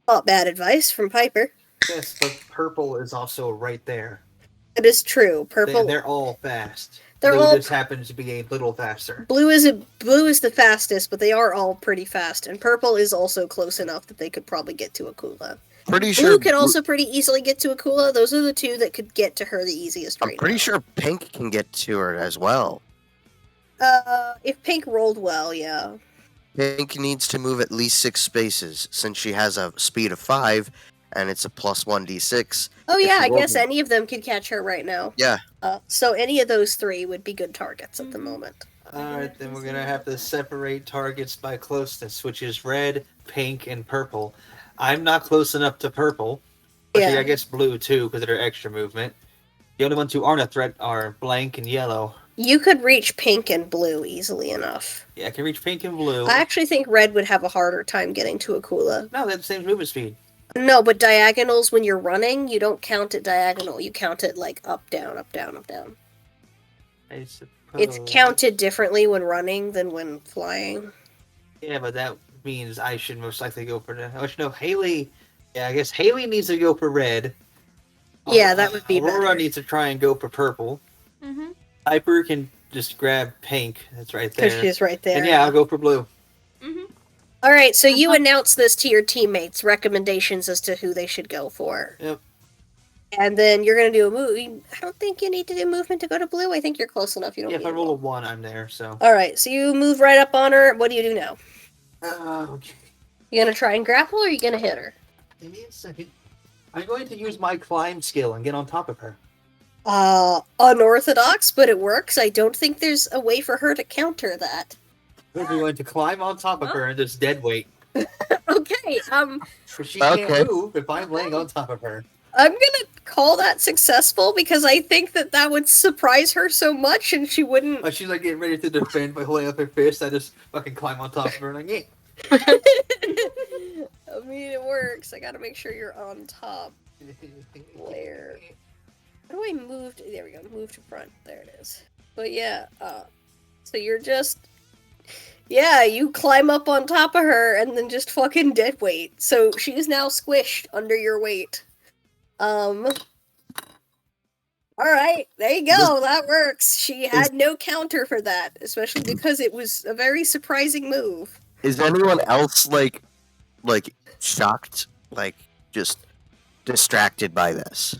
Not bad advice from Piper. Yes, but purple is also right there. It is true. Purple. They're all fast. They're Blue all- just happens to be a little faster. Blue is the fastest, but they are all pretty fast. And purple is also close enough that they could probably get to Akula. Pretty Blue sure. could also pretty easily get to Akula. Those are the two that could get to her the easiest I'm right pretty now. sure Pink can get to her as well. If Pink rolled well, yeah. Pink needs to move at least 6 spaces since she has a speed of 5, and it's a plus 1d6. Oh If yeah, you I roll guess them- any of them could catch her right now. Yeah. So any of those 3 would be good targets at the Mhm. moment. Alright, then we're gonna have to separate targets by closeness, which is red, pink, and purple. I'm not close enough to purple. Actually, Yeah. I guess blue too, because of their extra movement. The only ones who aren't a threat are blank and yellow. You could reach Pink and Blue easily enough. Yeah, I can reach pink and blue. I actually think Red would have a harder time getting to Akula. No, they have the same movement speed. No, but diagonals, when you're running, you don't count it diagonal. You count it like up, down, up, down, up, down. I suppose. It's counted differently when running than when flying. Yeah, but that means I should most likely go for the. Oh, no, Haley. Yeah, I guess Haley needs to go for red. Yeah, that would be Aurora better. needs to try and go for purple. Mm-hmm. Piper can just grab pink. That's right Because there. she's right there. And yeah, I'll go for blue. Mm-hmm. All right, so you announce this to your teammates, recommendations as to who they should go for. Yep. And then you're going to do a move. I don't think you need to do movement to go to Blue. I think you're close enough. You don't Yeah, if need I to roll a go. 1, I'm there, so. All right, so you move right up on her. What do you do now? Okay. You going to try and grapple, or are you going to hit her? Give me a second. I'm going to use my climb skill and get on top of her. Unorthodox, but it works. I don't think there's a way for her to counter that. We're going to climb on top of her and just dead weight. Okay, But she Okay. can't move if I'm laying on top of her. I'm gonna call that successful because I think that would surprise her so much and she wouldn't. But she's like getting ready to defend by holding up her fist. I just fucking climb on top of her and like, yeah. I mean, it works. I gotta make sure you're on top. Where? How do I move? There we go. Move to front. There it is. But yeah, so you're just. Yeah, you climb up on top of her and then just fucking dead weight. So she's now squished under your weight. Alright, there you go, that works. She had no counter for that, especially because it was a very surprising move. Is anyone else like shocked, like just distracted by this?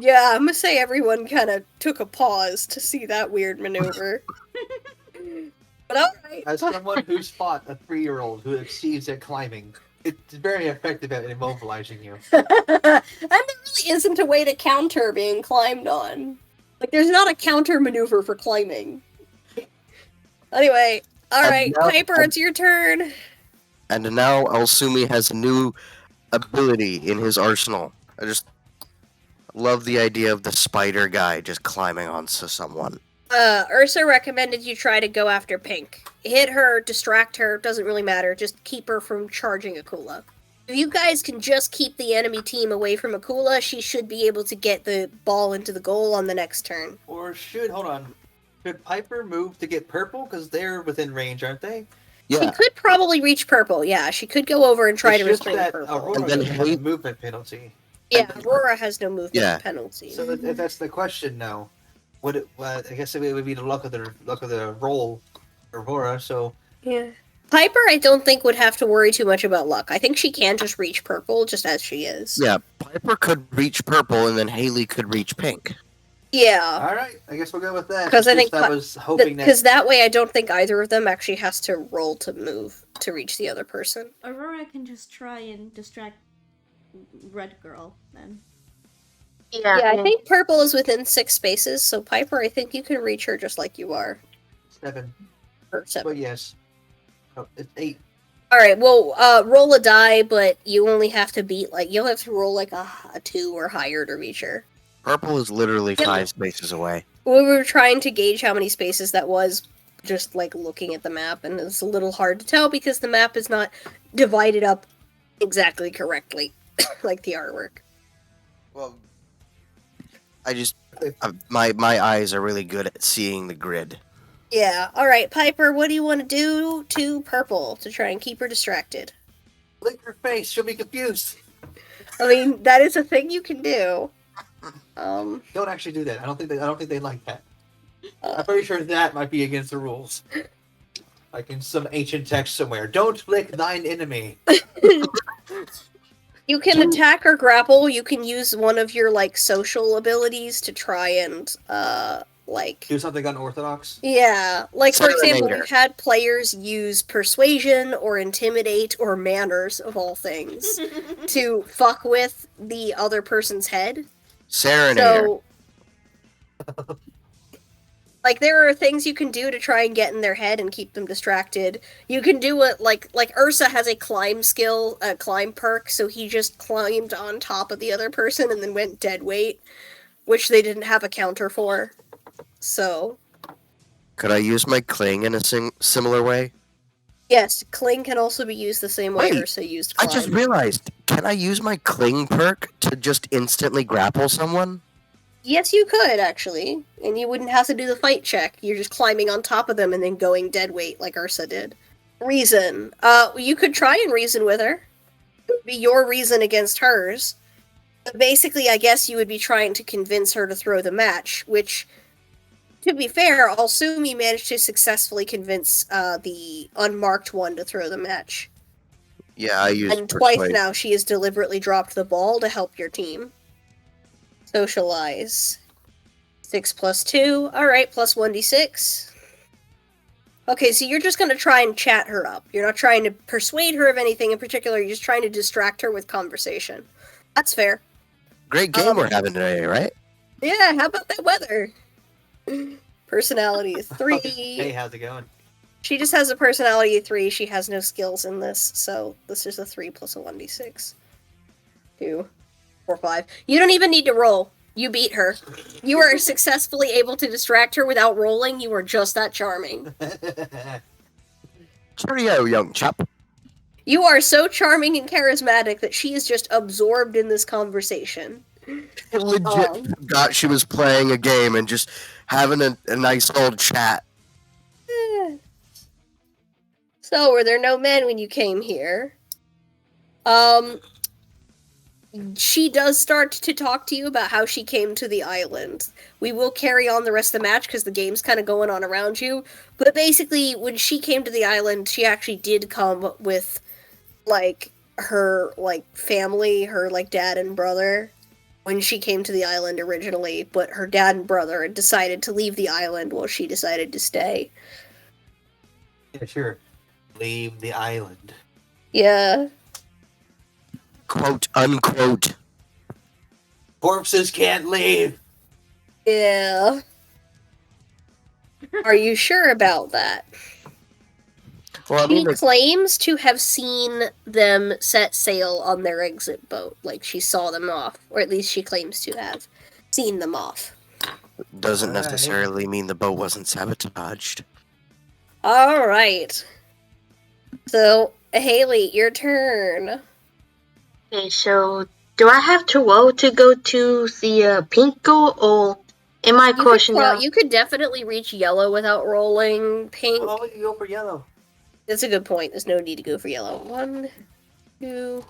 Yeah, I'm gonna say everyone kind of took a pause to see that weird maneuver. But alright. As someone who's fought a 3-year-old who exceeds at climbing, it's very effective at immobilizing you. And there really isn't a way to counter being climbed on. Like, there's not a counter maneuver for climbing. Anyway, alright, now- Piper, it's your turn. And now Elsumi has a new ability in his arsenal. I just love the idea of the spider guy just climbing onto someone. Ursa recommended you try to go after Pink. Hit her, distract her, doesn't really matter, just keep her from charging Akula. If you guys can just keep the enemy team away from Akula, she should be able to get the ball into the goal on the next turn. Or should Piper move to get purple? Because they're within range, aren't they? She Yeah, could probably reach purple, yeah. She could go over and try It's to just restrain that purple. Aurora And then doesn't have a hate- movement penalty. Yeah, Aurora has no movement Yeah. penalty. So if that's the question now, I guess it would be the luck of the roll, Aurora. So Yeah. Piper, I don't think would have to worry too much about luck. I think she can just reach purple, just as she is. yeah. Piper could reach purple, and then Haley could reach pink. Yeah. all right, I guess we'll go with that. 'Cause I It's think just I was hoping Because that that way I don't think either of them actually has to roll to move to reach the other person. Aurora can just try and distract Red Girl then. Yeah. Yeah, I think purple is within 6 spaces, so Piper, I think you can reach her just like you are. 7. Or 7. But yes, it's 8. Alright, well, roll a die, but you only have to beat, you'll have to roll a 2 or higher to reach her. Purple is literally Yeah. 5 spaces away. We were trying to gauge how many spaces that was, just looking at the map, and it's a little hard to tell because the map is not divided up exactly correctly, like the artwork. Well, my eyes are really good at seeing the grid. Yeah, alright, Piper, what do you want to do to purple to try and keep her distracted? Lick her face. She'll be confused. I mean, that is a thing you can do. Don't actually do that. I don't think they like that. I'm pretty sure that might be against the rules. Like in some ancient text somewhere. Don't lick thine enemy. You can attack or grapple. You can use one of your social abilities to try and Do something unorthodox. yeah, for example, Serenader. we've had players use persuasion or intimidate or manners of all things to fuck with the other person's head. Serenader. So, there are things you can do to try and get in their head and keep them distracted. You can do it like Ursa has a climb skill, a climb perk, so he just climbed on top of the other person and then went dead weight, which they didn't have a counter for. So, Could I use my cling in a similar way? yes, cling can also be used the same way Wait, Ursa used I climb. just realized. Can I use my cling perk to just instantly grapple someone? Yes, you could, actually. And you wouldn't have to do the fight check. You're just climbing on top of them and then going dead weight like Ursa did. Reason. You could try and reason with her. It would be your reason against hers. But basically, I guess you would be trying to convince her to throw the match, which, to be fair, Alsumi managed to successfully convince the unmarked one to throw the match. Yeah, I used And twice persuade. now she has deliberately dropped the ball to help your team. Socialize. 6 plus 2. Alright, plus 1d6. Okay, so you're just gonna try and chat her up. You're not trying to persuade her of anything in particular, you're just trying to distract her with conversation. That's fair. Great game we're having today, right? Yeah, how about that weather? Personality 3. Hey, how's it going? She just has a personality of 3. She has no skills in this, so this is a 3 plus a 1d6. 2, 4, 5. You don't even need to roll. You beat her. You are successfully able to distract her without rolling. You are just that charming. Cheerio, young chap. You are so charming and charismatic that she is just absorbed in this conversation. I legit forgot she was playing a game and just having a nice old chat. So, were there no men when you came here? she does start to talk to you about how she came to the island. We will carry on the rest of the match because the game's kind of going on around you. But basically, when she came to the island, she actually did come with, like, her, like, family, her, like, dad and brother, when she came to the island originally. But her dad and brother had decided to leave the island while she decided to stay. Yeah, sure. Leave the island. Yeah. Quote unquote. Corpses can't leave. Yeah. Are you sure about that? Well, I She mean, like, claims to have seen them set sail on their exit boat. Like, she saw them off. Or at least she claims to have seen them off. doesn't Alright. necessarily mean the boat wasn't sabotaged. Alright. So, Haley, your turn. Okay, so do I have to roll to go to the pink goal, or am I crossing out? You could definitely reach yellow without rolling pink. Why would you go for yellow? That's a good point. There's no need to go for yellow. 1, 2,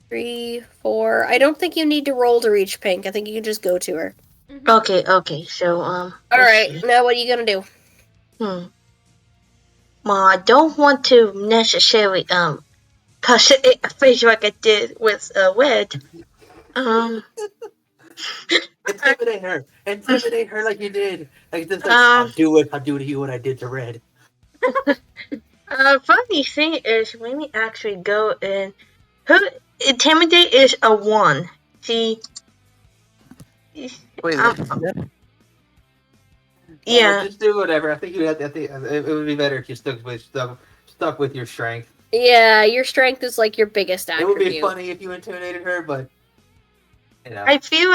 3, 4. I don't think you need to roll to reach pink. I think you can just go to her. Okay, so let's Alright, see. now what are you gonna do? Well, I don't want to necessarily cause it face like I did with Red. Intimidate her. Intimidate her like you did. Like this. Like, Um, I'll do to you what I did to Red. funny thing is, when we actually go in, her intimidate is a 1. See, Wait, yeah. Just do whatever. I think you have. I think it would be better if you stuck with your strength. Yeah, your strength is like your biggest It attribute. would be funny if you intimidated her, but you know. I feel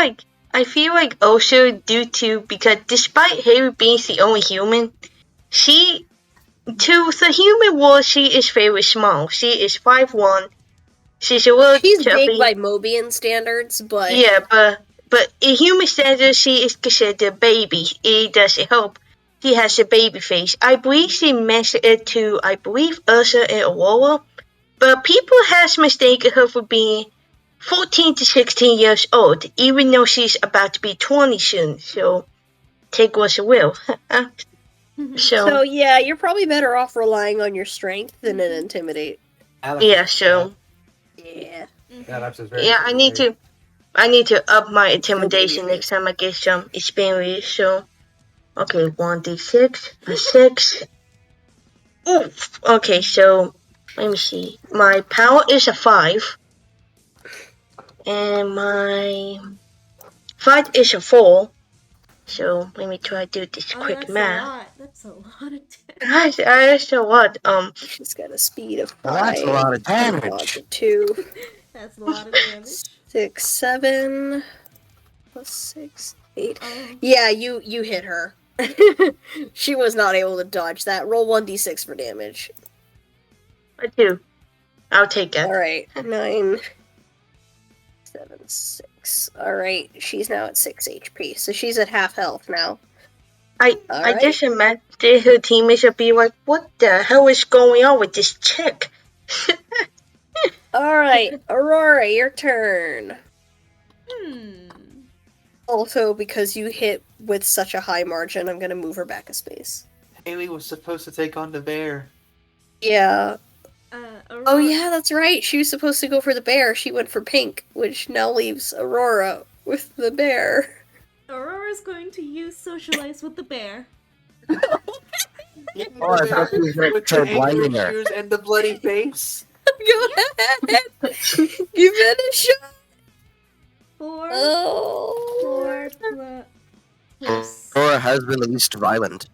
like also due to, because despite Haley being the only human, she, to the human world, she is very small. She is 5'1". She's a little She's chubby. big by Mobian standards, but Yeah, but in human standards, she is considered a baby. It doesn't help. She has a baby face. I believe she mentioned it to, I believe, Ursa and Aurora, but people has mistaken her for being 14 to 16 years old, even though she's about to be 20 soon. So take what you will. so yeah, you're probably better off relying on your strength than an intimidate. Alex yeah, is- so Yeah. Alex is very yeah, I need to up my intimidation next time I get some experience. So okay, 1d6, a 6. Oof. Okay, so let me see. My power is a 5, and my fight is a 4. So let me try to do this quick that's math. That's a lot of damage. That's a lot. She's got a speed of 5. Well, that's a lot of damage. Lots of 2, That's a lot of damage. 6, 7, plus 6, 8. Oh. Yeah, you hit her. She was not able to dodge that. Roll 1d6 for damage. I do. I'll take it. Alright, 9, 7, 6. Alright, she's now at 6 HP, so she's at half health now. I Alright. just imagine her teammates would be like, "What the hell is going on with this chick?" Alright, Aurora, your turn. Also, because you hit with such a high margin, I'm gonna move her back a space. Haley was supposed to take on the bear. Yeah. Aurora, Oh yeah, that's right. She was supposed to go for the bear. She went for pink, which now leaves Aurora with the bear. Aurora's going to use Socialize with the bear. Oh, I thought she was gonna With try the angry blinding her. shoes and the bloody face. Go ahead. Give it a shot. 4 Oh. plus Aurora has been the least violent.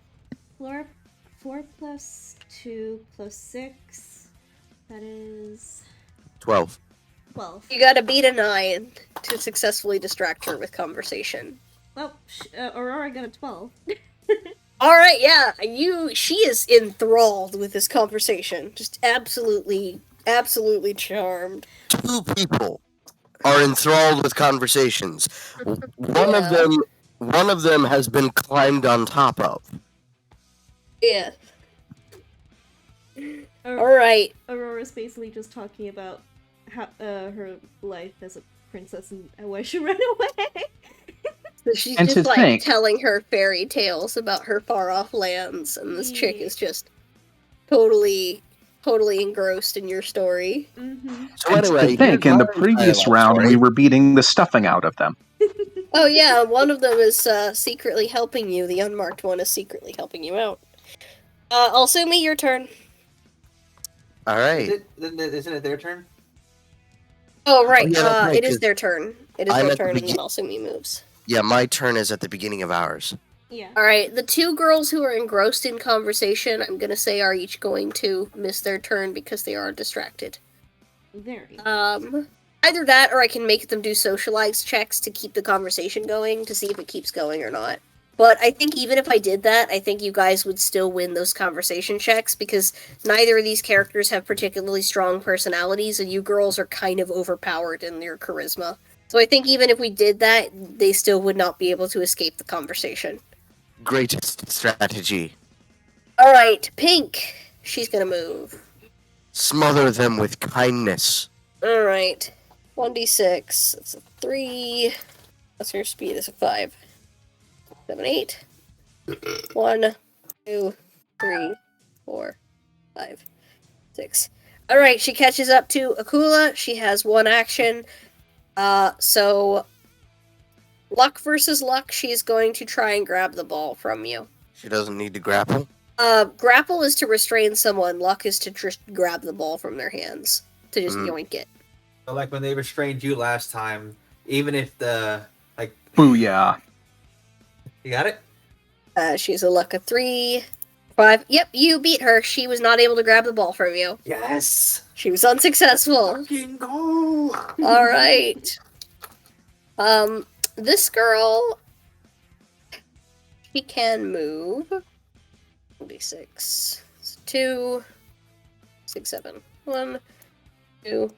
4 plus 2 plus 6. That is 12. 12. You gotta beat a 9 to successfully distract her with conversation. Well, Aurora got a 12. Alright, yeah. She is enthralled with this conversation. Just absolutely charmed. 2 people are enthralled with conversations. One of them has been climbed on top of. Yeah. Alright. Aurora's basically just talking about how, her life as a princess and why she ran away. So she's And just to like think- telling her fairy tales about her far off lands, and this chick Yeah. is just totally engrossed in your story. Mm-hmm. So And anyway, to think, here's in the my previous dialogue round, story. we were beating the stuffing out of them. Oh yeah, one of them is secretly helping you. The unmarked one is secretly helping you out. Alsumi, your turn. All right. Isn't it their turn? Oh right, yeah, that's right, it is 'cause their turn. It is I'm their at the turn, and then begin- Alsumi moves. Yeah, my turn is at the beginning of ours. Yeah. All right, the two girls who are engrossed in conversation, I'm gonna say, are each going to miss their turn because they are distracted. Very. Either that, or I can make them do socialize checks to keep the conversation going to see if it keeps going or not. But I think even if I did that, I think you guys would still win those conversation checks because neither of these characters have particularly strong personalities, and you girls are kind of overpowered in your charisma. So I think even if we did that, they still would not be able to escape the conversation. Greatest strategy. All right, Pink. She's gonna move. Smother them with kindness. All right, 1d6. That's a 3. What's her speed? It's a 5. 7, 8. 1, 2, 3, 4, 5, 6. All right, she catches up to Akula. She has one action. So luck versus luck. She's going to try and grab the ball from you. She doesn't need to grapple. Grapple is to restrain someone. Luck is to just grab the ball from their hands to just yoink it. So like when they restrained you last time, even if the Booyah. you got it. She's a luck of 3, 5. Yep, you beat her. She was not able to grab the ball from you. Yes. She was unsuccessful. Fucking go. All right. This girl, she can move. 1d6. 2, 6, 7. 1, 2,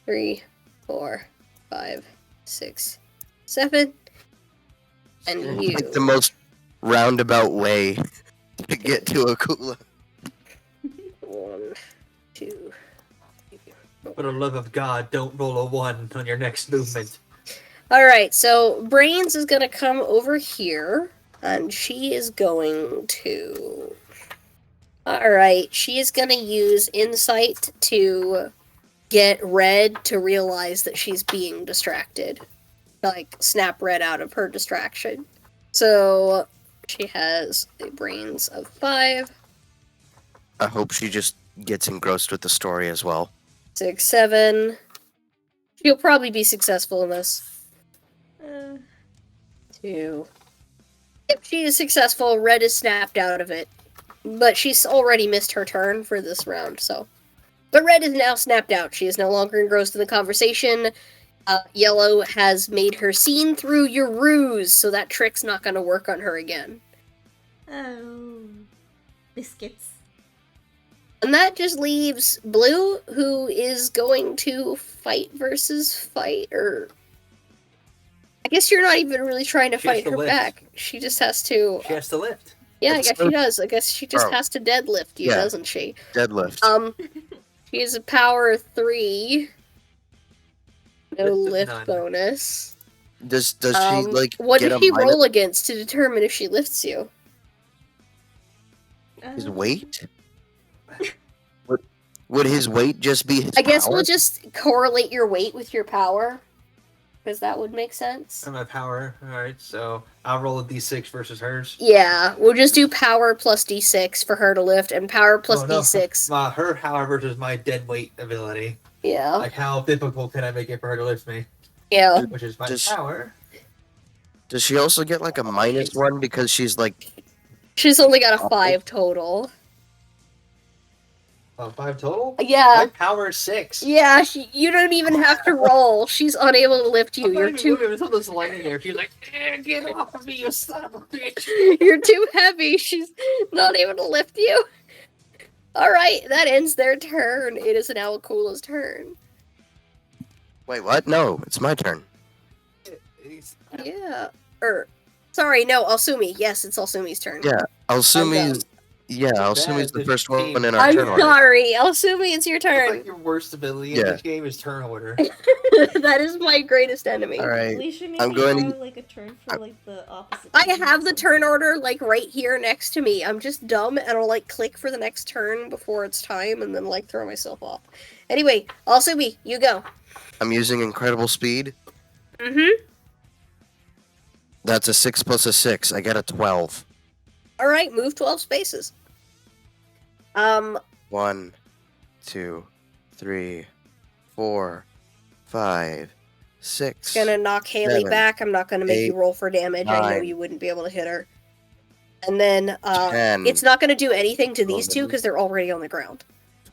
3, 4, 5, 6, 7. And you. Like the most roundabout way to get to Akula. 1, 2. For the love of God, don't roll a 1 on your next movement. Alright, so Brains is gonna come over here, and she is going to... Alright, she is gonna use Insight to get Red to realize that she's being distracted. Like, snap Red out of her distraction. So, she has a Brains of 5, I hope she just gets engrossed with the story as well. 6, 7. She'll probably be successful in this. 2. If she is successful, Red is snapped out of it. But she's already missed her turn for this round, so. But Red is now snapped out. She is no longer engrossed in the conversation. Yellow has made her seen through your ruse, so that trick's not going to work on her again. Oh. Biscuits. And that just leaves Blue, who is going to fight versus fight, or... I guess you're not even really trying to She has fight to her lift. back. She just has to... She has to lift. Yeah, I It's guess so- she does. I guess she just Oh. has to deadlift you, Yeah. doesn't she? Deadlift. She is a power 3. No Lift of lift none. bonus. Does she like What get does a she minus roll against to determine if she lifts you? his weight? Would his weight just be his I guess power? we'll just correlate your weight with your power, because that would make sense. And my power. Alright, so I'll roll a d6 versus hers. Yeah, we'll just do power plus d6 for her to lift, and power plus Oh, no. d6. Her power versus my dead weight ability. Yeah, Like how difficult can I make it for her to lift me? yeah. Which is my Just- power. Does she also get like a -1 because she's like She's only got a 5 total. 5 total? My Yeah, power is 6. yeah. You don't even have to roll. She's unable to lift you. I'm not You're even too. moving until this lighting there. She's like, get off of me, you son of a bitch. You're too heavy. She's not able to lift you. Alright, that ends their turn. It is now Akula's turn. wait, what? No, it's my turn. Yeah. Sorry, no, Alsumi. Yes, it's Alsumi's turn. Yeah. Alsumi's Yeah, Bad Alsumi's the this first one team- in our I'm turn order. sorry. Alsumi, it's your It's turn. like your worst ability in Yeah. this game is turn order. That is my greatest enemy. All right. We should maybe I'm going to- have like a turn for like the opposite. I team or have the turn something. order like right here next to me. I'm just dumb and I'll like click for the next turn before it's time and then like throw myself off. Anyway, Alsumi, you go. I'm using incredible speed. Mm-hmm. That's a 6 plus a 6. I get a 12. Alright, move 12 spaces. 1, 2, 3, 4, 5, 6. Gonna knock Haley 7, back. I'm not gonna make you 8, roll for damage. I know 9, you wouldn't be able to hit her. And then 10, it's not gonna do anything to these two 11, because they're already on the ground.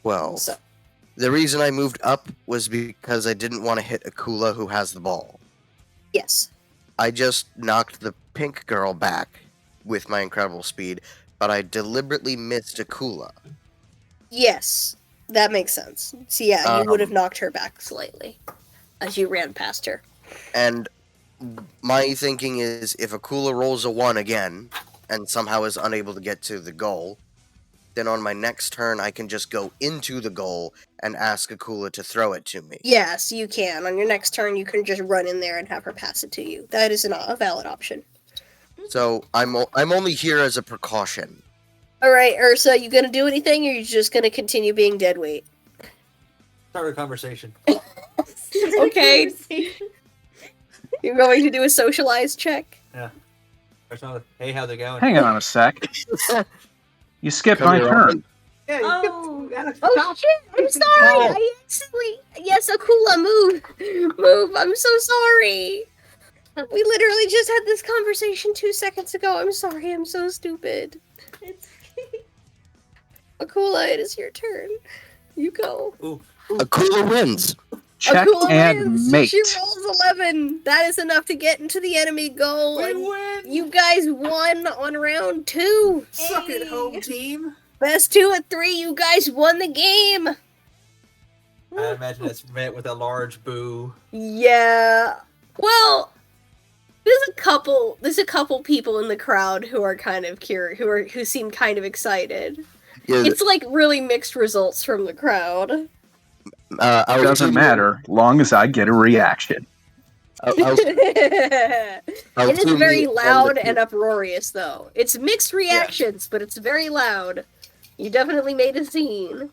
12. So The reason I moved up was because I didn't want to hit Akula, who has the ball. yes. I just knocked the pink girl back with my incredible speed, but I deliberately missed Akula. Yes. That makes sense. So yeah, you would have Um, knocked her back slightly as you ran past her. And my thinking is if Akula rolls a 1 again and somehow is unable to get to the goal, then on my next turn I can just go into the goal and ask Akula to throw it to me. Yes, you can. On your next turn, you can just run in there and have her pass it to you. That is a valid option. So I'm only here as a precaution. All right, Ursa, you gonna do anything, or you just gonna continue being dead weight? Start a conversation. Okay. You're going to do a socialized check. Or something. Hey, how's it going? Hang on a sec. You skipped Come my here, turn. Yeah, Oh. Oh shit! I'm sorry. I accidentally. Yes, Akula, move. I'm so sorry. We literally just had this conversation 2 seconds ago. I'm sorry. I'm so stupid. It's okay. Akula, it is your turn. You go. Akula wins. Check Akula and wins. mate. She rolls 11. That is enough to get into the enemy goal. We and win! you guys won on round 2. Suck it, Hey. home team! Best 2 of 3. You guys won the game. I imagine that's met with a large boo. Yeah. Well, there's a couple people in the crowd who are kind of curious, who seem kind of excited. Yeah, It's like really mixed results from the crowd. I was Doesn't matter, long as I get a reaction. It is very loud and up. uproarious, though. It's mixed reactions, but it's very loud. You definitely made a scene.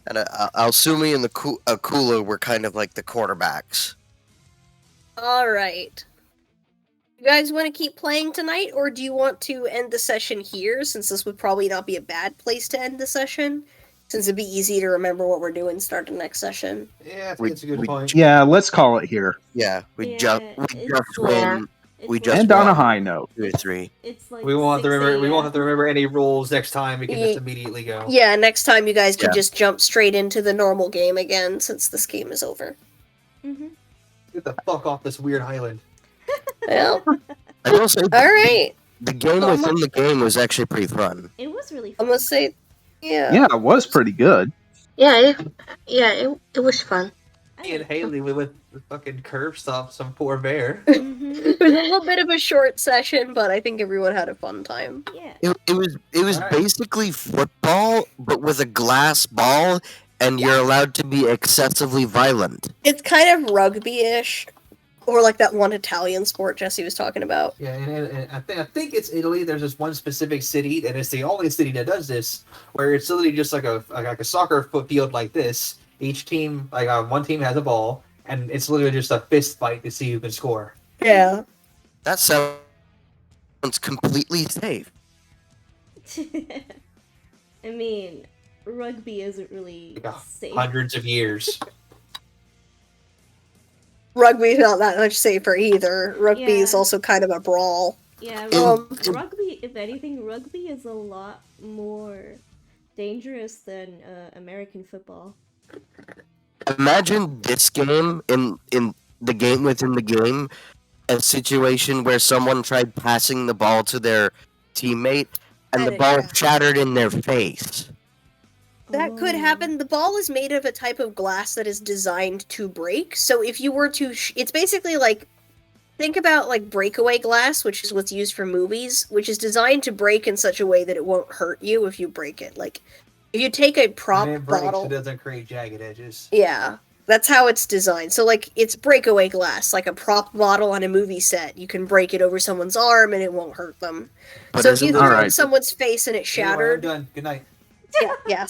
And Alsumi and the Akula were kind of like the quarterbacks. All right. You guys want to keep playing tonight, or do you want to end the session here, since this would probably not be a bad place to end the session, since it'd be easy to remember what we're doing start the next session? Yeah, I think We- it's a good we- point. Yeah, let's call it here. Yeah, we Yeah, just it's- win. It's We like- just End on a won. high note. 2 or 3. It's like We won't have to 6 remember. We won't have to a.m. remember any rules next time. We can Ye- just immediately go. Yeah, next time you guys can Yeah. just jump straight into the normal game again, since this game is over. Mhm. Get the fuck off this weird island. Well, I will say alright. the game Well, within the game was actually pretty fun. It was really I'm fun. gonna say, yeah. Yeah, it was pretty good. Yeah, it was fun. Me and Haley we with the fucking curb stop some poor bear. Mhm. It was a little bit of a short session, but I think everyone had a fun time. Yeah. It was Alright. basically football, but with a glass ball, and you're allowed to be excessively violent. It's kind of rugby-ish, or like that one Italian sport Jesse was talking about. Yeah, and I think it's Italy. There's this one specific city, and it's the only city that does this, where it's literally just like a soccer field like this. Each team, one team has a ball, and it's literally just a fist fight to see who can score. Yeah. That sounds completely safe. I mean, rugby isn't really Like safe. Hundreds of years. Rugby's not that much safer either. Rugby is Yeah. also kind of a brawl. Yeah, Um, rugby, if anything, rugby is a lot more dangerous than American football. Imagine this game in the game within the game, a situation where someone tried passing the ball to their teammate, and the And it ball happened. shattered in their face. That could Oh. happen. The ball is made of a type of glass that is designed to break. So if you were to, it's basically like think about like breakaway glass, which is what's used for movies, which is designed to break in such a way that it won't hurt you if you break it. Like if you take a prop And it breaks, bottle, it doesn't create jagged edges. yeah, that's how it's designed. So like it's breakaway glass, like a prop bottle on a movie set. You can break it over someone's arm and it won't hurt them. But So if isn't you the- throw Alright. someone's face and it Anyway, I'm shattered, done. Good night. yeah,